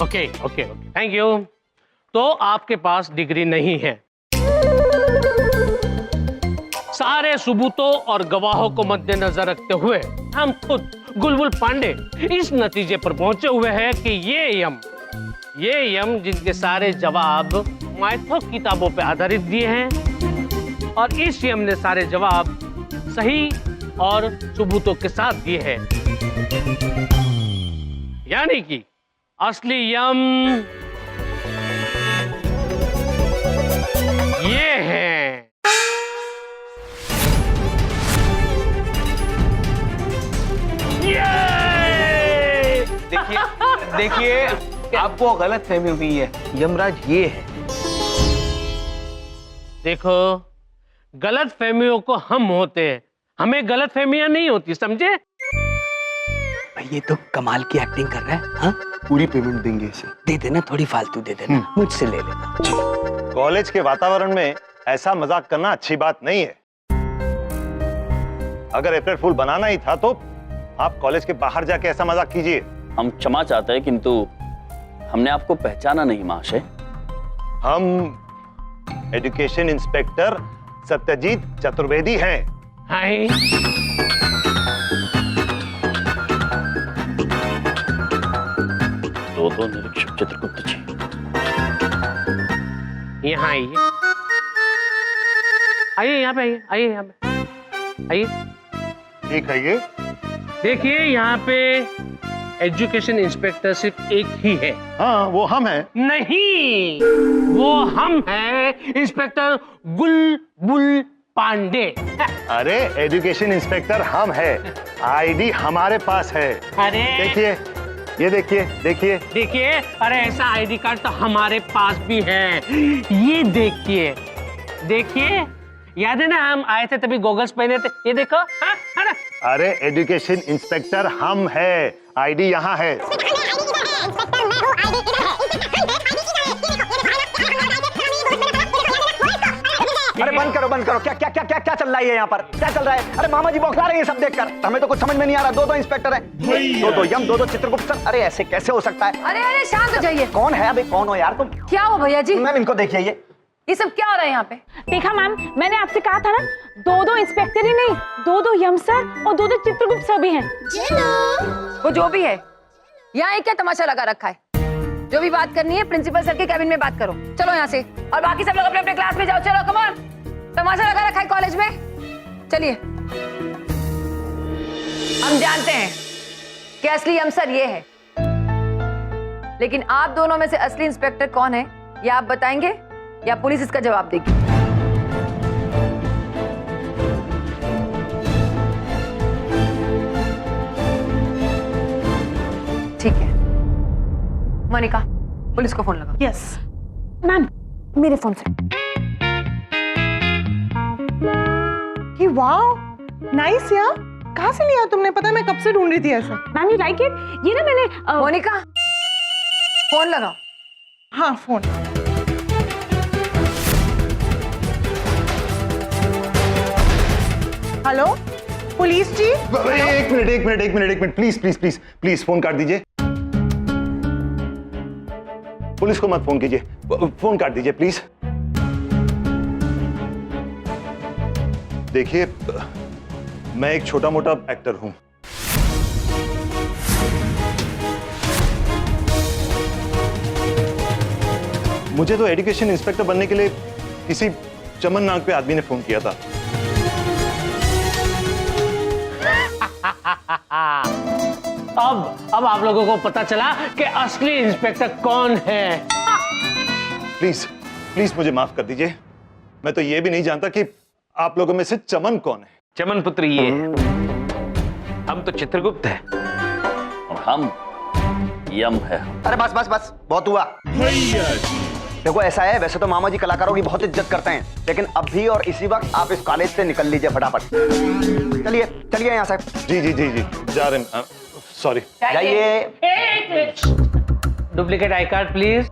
Okay okay okay, thank you. तो आपके पास डिग्री नहीं है। सारे सबूतों और गवाहों को मद्देनजर रखते हुए हम खुद गुलबुल पांडे इस नतीजे पर पहुंचे हुए हैं कि ये यम जिनके सारे जवाब माइथो किताबों पर आधारित दिए हैं, और इस यम ने सारे जवाब सही और सबूतों के साथ दिए हैं, यानी कि असली यम ये है। देखिए, आपको गलत फहमी हुई है। यमराज ये है। देखो, गलत फहमियों को हम होते हैं, हमें गलत फहमियां नहीं होती, समझे? भाई ये तो कमाल की एक्टिंग कर रहा है। हाँ, पूरी पेमेंट देंगे इसे। दे देना, थोड़ी फालतू दे देना, मुझसे ले लेना। कॉलेज के वातावरण में ऐसा मजाक करना अच्छी बात नहीं है। अगर अप्रैल फूल बनाना ही था तो आप कॉलेज के बाहर जाके ऐसा मजाक कीजिए। हम क्षमा चाहते हैं, किंतु हमने आपको पहचाना नहीं महाशय। हम एजुकेशन इंस्पेक्टर सत्यजीत चतुर्वेदी हैं। हाय। दो निरीक्षक चित्रगुप्त जी, यहाँ आइए, आइए यहाँ पे, आइए यहाँ पे, आइए। ठीक है, ये देखिए, यहाँ पे एजुकेशन इंस्पेक्टर सिर्फ एक ही है। हाँ, वो हम हैं। नहीं, वो हम हैं इंस्पेक्टर गुलबुल पांडे। अरे एजुकेशन इंस्पेक्टर हम हैं, आईडी हमारे पास है। अरे देखिए, ये देखिए, देखिए देखिए, अरे ऐसा आईडी कार्ड तो हमारे पास भी है। ये देखिए, देखिए, याद है ना, हम आए थे तभी गॉगल्स पहने थे। ये देखो, हाँ, है ना? अरे एजुकेशन इंस्पेक्टर हम है, आईडी यहाँ है। अरे बंद करो, क्या क्या क्या क्या क्या चल रहा है यहाँ पर? क्या चल रहा है? अरे मामा जी बौखला रहे हैं सब देखकर, हमें तो कुछ समझ में नहीं आ रहा। दो इंस्पेक्टर हैं, दो यम, दो चित्रगुप्त सर। अरे ऐसे कैसे हो सकता है? अरे शांत हो जाइए। कौन है अभी? कौन हो यार तुम? क्या हो भैया जी? मैम इनको देखिए, ये सब क्या हो रहा है यहाँ पे? देखा मैम, मैंने आपसे कहा था ना, दो इंस्पेक्टर ही नहीं, दो यम सर और दो चित्रगुप्त सर भी हैं। वो जो भी है, यहाँ एक क्या तमाशा लगा रखा है? जो भी बात करनी है प्रिंसिपल सर के कैबिन में बात करो। चलो यहाँ से, और बाकी सब लोग अपने अपने क्लास में जाओ। चलो कम ऑन, तमाशा लगा रखा है कॉलेज में। चलिए, हम जानते हैं कि असली यम सर ये है, लेकिन आप दोनों में से असली इंस्पेक्टर कौन है ये आप बताएंगे या पुलिस इसका जवाब देगी? ठीक है मोनिका, पुलिस को फोन लगा। यस मैम, मेरे फोन से। कि वाओ, नाइस यार। कहाँ से लिया तुमने? पता है मैं कब से ढूंढ रही थी ऐसा। Ma'am you like it? ये ना मैंने मोनिका, फोन लगाओ। हाँ फोन। हेलो पुलिस जी। एक मिनट, प्लीज फोन काट दीजिए। पुलिस को मत फोन कीजिए, फोन काट दीजिए प्लीज। देखिए, मैं एक छोटा मोटा एक्टर हूं। मुझे तो एजुकेशन इंस्पेक्टर बनने के लिए किसी चमन नाग पे आदमी ने फोन किया था। अब आप लोगों को पता चला कि असली इंस्पेक्टर कौन है। प्लीज मुझे माफ कर दीजिए। मैं तो ये भी नहीं जानता कि आप लोगों में से चमन कौन है। चमन पुत्र ये है, हम तो चित्रगुप्त हैं और हम यम है। अरे बस बहुत हुआ। देखो ऐसा है, वैसे तो मामा जी कलाकारों की बहुत इज्जत करते हैं, लेकिन अभी और इसी वक्त आप इस कॉलेज से निकल लीजिए फटाफट। चलिए यहाँ से। जी जा रहे हैं। सॉरी, जाइए। Duplicate I card please.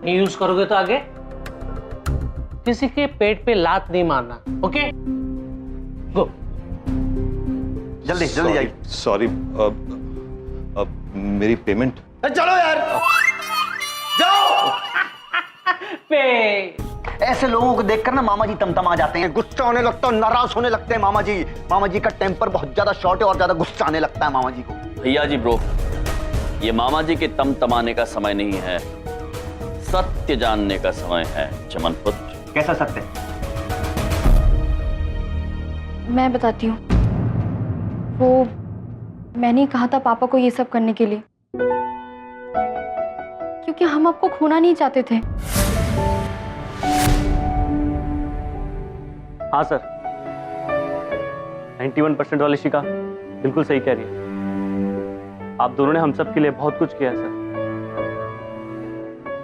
Use करोगे तो आगे किसी के पेट पे लात नहीं मारना। ओके, गो। जल्दी जाइए। सॉरी, मेरी पेमेंट। चलो यार, जाओ। ऐसे लोगों को देखकर ना मामा जी तमतमा जाते हैं, गुस्सा होने लगता है, नाराज होने लगते हैं मामा जी का टेम्पर बहुत ज्यादा शॉर्ट है और ज्यादा गुस्सा आने लगता है मामा जी को। भैया जी ब्रो, ये मामा जी के तमाने का समय नहीं है, सत्य जानने का समय है चमन पुत्र। कैसा सत्य? मैं बताती हूँ। वो मैंने ही कहा था पापा को ये सब करने के लिए, क्योंकि हम आपको खोना नहीं चाहते थे। हाँ सर, 91% वाली शिका बिल्कुल सही कह रही है। आप दोनों ने हम सब के लिए बहुत कुछ किया है सर।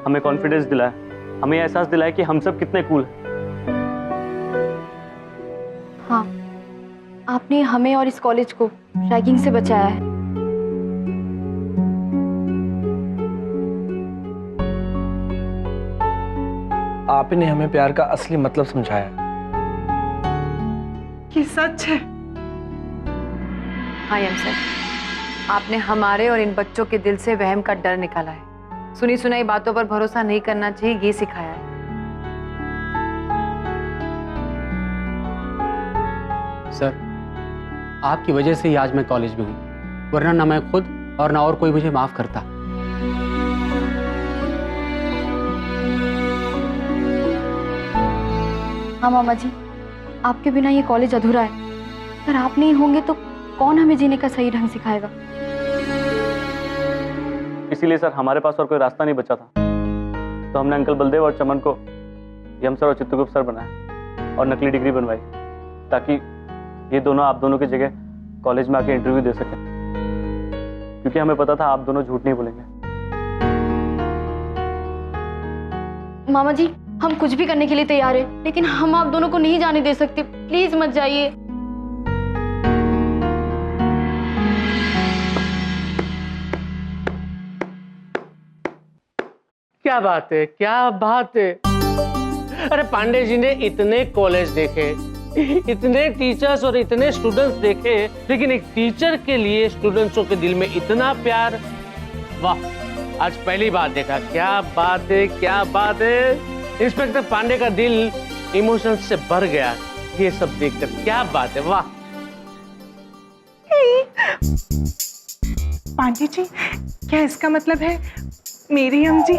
हमें कॉन्फिडेंस दिलाया, हमें एहसास दिलाया कि हम सब कितने कूल हैं। हाँ, आपने हमें और इस कॉलेज को रैगिंग से बचाया है। आपने हमें प्यार का असली मतलब समझाया। ये सच है। हाँ यम सर, आपने हमारे और इन बच्चों के दिल से वहम का डर निकाला है। सुनी सुनाई बातों पर भरोसा नहीं करना चाहिए, ये सिखाया है। सर, आपकी वजह से ही आज मैं कॉलेज में हूँ, वरना ना मैं खुद और ना और कोई मुझे माफ करता। हाँ मामा जी, आपके बिना ये कॉलेज अधूरा है। अगर आप नहीं होंगे तो कौन हमें जीने का सही ढंग सिखाएगा? इसीलिए सर हमारे पास और कोई रास्ता नहीं बचा था, तो हमने अंकल बलदेव और चमन को यम सर और चित्रगुप्त सर बनाया और नकली डिग्री बनवाई, ताकि ये दोनों आप दोनों की जगह कॉलेज में आके इंटरव्यू दे सकें, क्योंकि हमें पता था आप दोनों झूठ नहीं बोलेंगे। मामा जी, हम कुछ भी करने के लिए तैयार हैं, लेकिन हम आप दोनों को नहीं जाने दे सकते। प्लीज मत जाइए। क्या बात है, क्या बात है। अरे पांडे जी ने इतने कॉलेज देखे, इतने टीचर्स और इतने स्टूडेंट्स देखे, लेकिन एक टीचर के लिए स्टूडेंट्सों के दिल में इतना प्यार, वाह, आज पहली बार देखा। क्या बात है, क्या बात है। इंस्पेक्टर पांडे का दिल इमोशन से भर गया ये सब देखकर। क्या बात है, वाह। पांडे जी, क्या इसका मतलब है मेरी यम जी,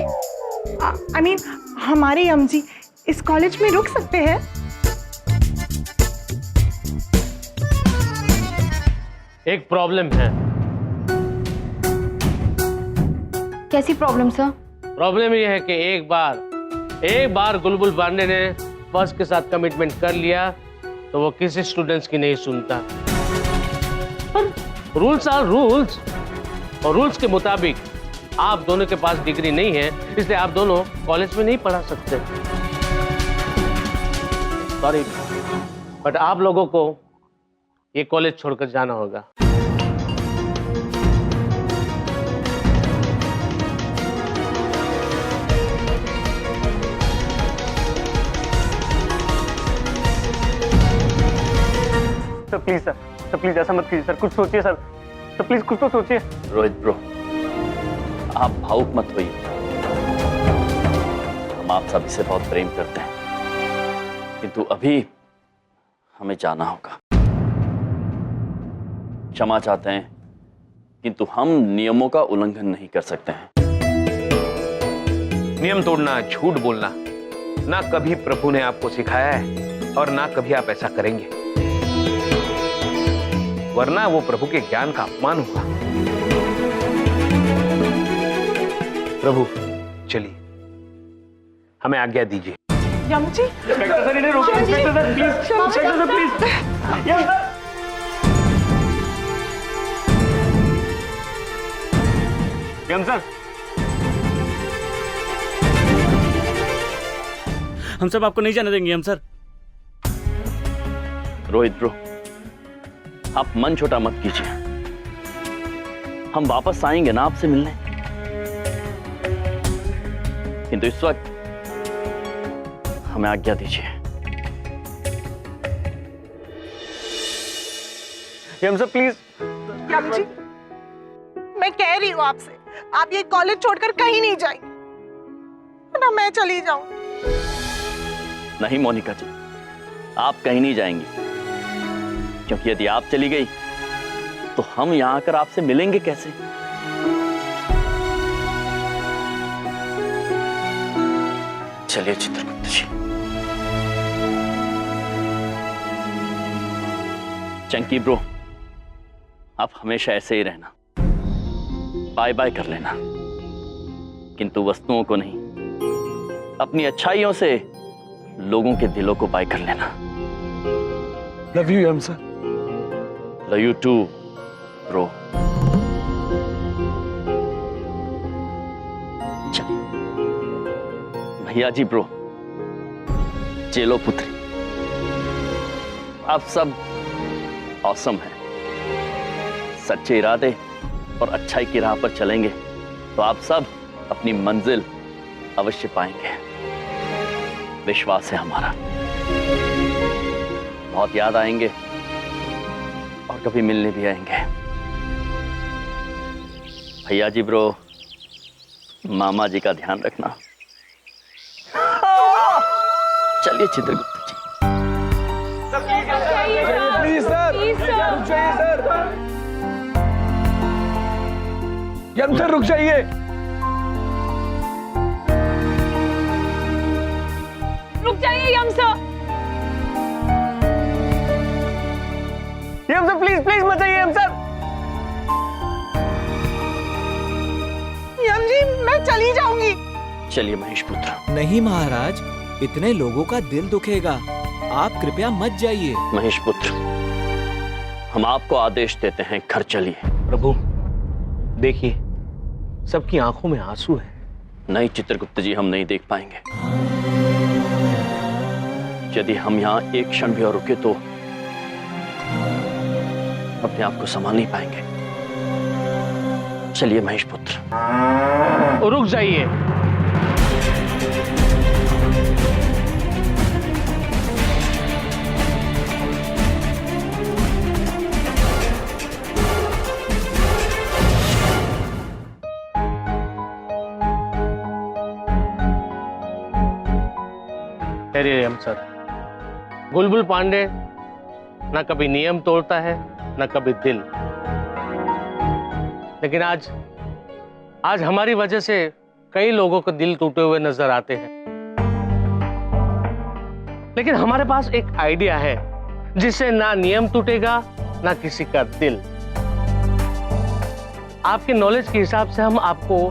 आई मीन हमारे यम जी इस कॉलेज में रुक सकते हैं? एक प्रॉब्लम है। कैसी प्रॉब्लम सर? प्रॉब्लम ये है कि एक बार गुलबुल पांडे ने बॉस के साथ कमिटमेंट कर लिया तो वो किसी स्टूडेंट्स की नहीं सुनता। पर रूल्स आर रूल्स, और रूल्स के मुताबिक आप दोनों के पास डिग्री नहीं है, इसलिए आप दोनों कॉलेज में नहीं पढ़ा सकते। सॉरी, बट आप लोगों को ये कॉलेज छोड़कर जाना होगा। सर प्लीज ऐसा मत कीजिए सर, कुछ सोचिए सर, प्लीज कुछ तो सोचिए। रोहित ब्रो, आप भावुक मत होइए। हम आप सभी से बहुत प्रेम करते हैं, किंतु अभी हमें जाना होगा। क्षमा चाहते हैं, किंतु हम नियमों का उल्लंघन नहीं कर सकते हैं। नियम तोड़ना, झूठ बोलना ना कभी प्रभु ने आपको सिखाया है और ना कभी आप ऐसा करेंगे, वरना वो प्रभु के ज्ञान का अपमान होगा। प्रभु चलिए, हमें आज्ञा दीजिए। यम जी, इंस्पेक्टर सर इन्हें रोकिए। Inspector sir please, inspector sir please. यम सर, यम सर, हम सब आपको नहीं जाने देंगे। हम सर। रोहित ब्रो, आप मन छोटा मत कीजिए। हम वापस आएंगे ना आपसे मिलने, किंतु इस वक्त हमें आज्ञा दीजिए। यम सर प्लीज। यम जी, मैं कह रही हूँ आपसे, आप ये कॉलेज छोड़कर कहीं नहीं जाएंगे ना, मैं चली जाऊं। नहीं मोनिका जी, आप कहीं नहीं जाएंगी, क्योंकि यदि आप चली गई तो हम यहां आकर आपसे मिलेंगे कैसे? चलिए चित्रगुप्त जी। चंकी ब्रो, आप हमेशा ऐसे ही रहना, बाय बाय कर लेना, किंतु वस्तुओं को नहीं, अपनी अच्छाइयों से लोगों के दिलों को बाय कर लेना। Love you yum sir. Love you too bro. चलिए भैया जी ब्रो, चेलो पुत्री, आप सब औसम हैं। सच्चे इरादे और अच्छाई की राह पर चलेंगे तो आप सब अपनी मंजिल अवश्य पाएंगे, विश्वास है हमारा। बहुत याद आएंगे और कभी मिलने भी आएंगे। भैया जी ब्रो, मामा जी का ध्यान रखना। चलिए चित्रगुप्त जी। प्लीज सर, रुक जाइए सर। यम सर रुक जाइए। रुक जाइए यम सर। यम सर प्लीज प्लीज मत जाइए। यम सर। यम जी, मैं चली जाऊंगी। चलिए महेश पुत्र। नहीं महाराज, इतने लोगों का दिल दुखेगा, आप कृपया मत जाइए। महेश पुत्र, हम आपको आदेश देते हैं, घर चलिए। प्रभु देखिए, सबकी आंखों में आंसू है। नहीं चित्रगुप्त जी, हम नहीं देख पाएंगे। यदि हम यहाँ एक क्षण भी और रुके तो अपने आप को संभाल नहीं पाएंगे। चलिए महेश पुत्र। रुक जाइए। ठहरिए यम सर। बुलबुल पांडे ना कभी नियम तोड़ता है ना कभी दिल, लेकिन आज हमारी वजह से कई लोगों के दिल टूटे हुए नजर आते हैं। लेकिन हमारे पास एक आइडिया है जिससे ना नियम टूटेगा ना किसी का दिल। आपके नॉलेज के हिसाब से हम आपको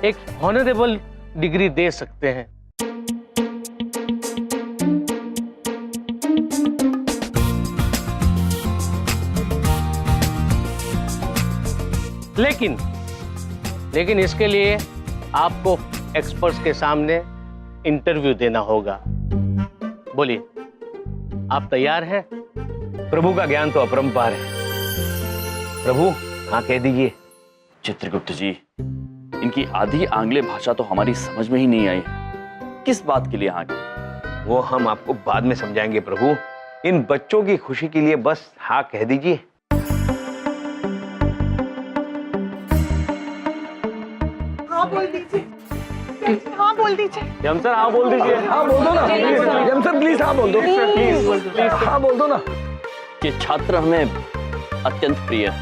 एक ऑनरेबल डिग्री दे सकते हैं। लेकिन इसके लिए आपको एक्सपर्ट्स के सामने इंटरव्यू देना होगा। बोलिए, आप तैयार हैं? प्रभु का ज्ञान तो अपरंपार है। प्रभु, हाँ कह दीजिए। चित्रगुप्त जी, इनकी आधी आंग्ले भाषा तो हमारी समझ में ही नहीं आई। किस बात के लिए हाँ की? वो हम आपको बाद में समझाएंगे प्रभु। इन बच्चों की खुशी के लिए बस हाँ कह दीजिए। हाँ बोल दीजिए, हाँ बोल दीजिए। यम सर हाँ बोल दीजिए। हाँ बोल दो ना, यम सर प्लीज हाँ बोल दो, प्लीज हाँ बोल दो ना। ये छात्र हमें अत्यंत प्रिय है।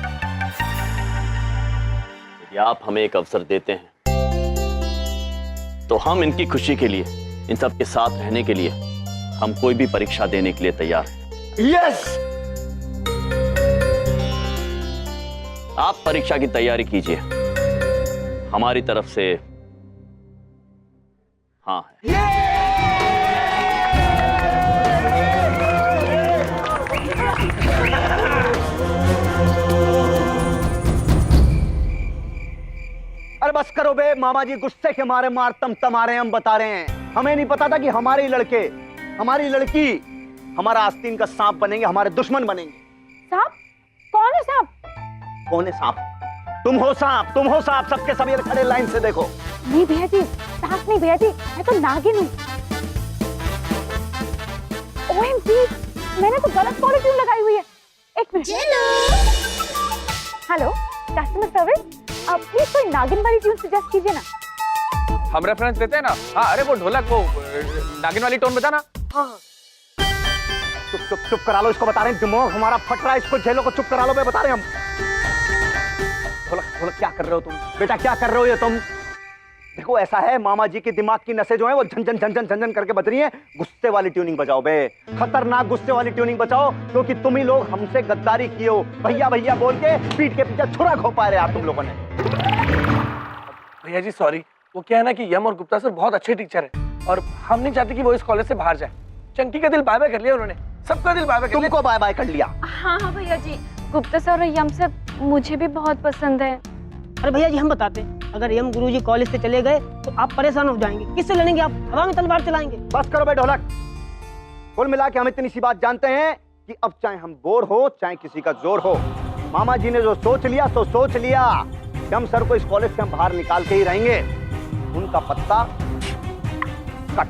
यदि आप हमें एक अवसर देते हैं तो हम इनकी खुशी के लिए, इन सब के साथ रहने के लिए हम कोई भी परीक्षा देने के लिए तैयार हैं। यस, आप परीक्षा की तैयारी कीजिए, हमारी तरफ से हाँ है। अरे बस करो बे मामा जी, गुस्से के मारे मार तम आ रहे हैं। हम बता रहे हैं, हमें नहीं पता था कि हमारे ही लड़के, हमारी लड़की हमारा आस्तीन का सांप बनेंगे, हमारे दुश्मन बनेंगे। सांप? कौन है सांप? कौन है सांप? तुम हो सांप, तुम हो सांप। सबके सब ये खड़े लाइन से देखो। नहीं भैया जी, सांप नहीं भैया जी, मैं तो नागिन हूँ। OMG, मैंने तो गलत कॉलर ट्यून लगाई हुई है। एक minute. Hello, customer service, please कोई नागिन वाली ट्यून सजेस्ट कीजिए ना। हम रेफरेंस देते हैं ना। हाँ, अरे वो ढोलक, वो नागिन वाली टोन बता ना। हाँ, चुप चुप चुप करा लो इसको, बता रहे हैं। दिमाग हमारा फट रहा है, इसको झेलो को चुप करा लो, बता रहे हैं हम। ढोलक ढोलक क्या कर रहे हो तुम बेटा, क्या कर रहे हो ये तुम? देखो ऐसा है, मामा जी के दिमाग की नसें जो है वो झंझन झंझन झंझन करके बज रही है। गुस्से वाली ट्यूनिंग बजाओ बे, खतरनाक गुस्से वाली ट्यूनिंग बजाओ, क्योंकि तुम ही लोग हमसे गद्दारी किए हो। भैया भैया बोल के पीठ के पीछे छुरा घोपा रहे यार तुम लोगों ने। भैया जी सॉरी, वो क्या है ना कि यम और गुप्ता सर बहुत अच्छे टीचर हैं और हम नहीं चाहते कि वो इस कॉलेज से बाहर जाए। चंकी का दिल बाय बाय कर लिया उन्होंने, सबका दिल बाय बाय कर लिया। तुमको बाय बाय कर लिया? हाँ हाँ भैया जी, गुप्ता सर और यम सर मुझे भी बहुत पसंद है। अरे भैया जी हम बताते हैं, अगर यम गुरुजी कॉलेज से चले गए तो आप परेशान हो जाएंगे। किससे लड़ेंगे आप? हवा में तलवार चलाएंगे। बस करो बे ढोलक। कुल मिला के हम इतनी सी बात जानते हैं कि अब चाहे हम बोर हो चाहे किसी का जोर हो, मामा जी ने जो सोच लिया तो सोच लिया। यम सर को इस कॉलेज से हम बाहर निकाल के ही रहेंगे। उनका पत्ता कट।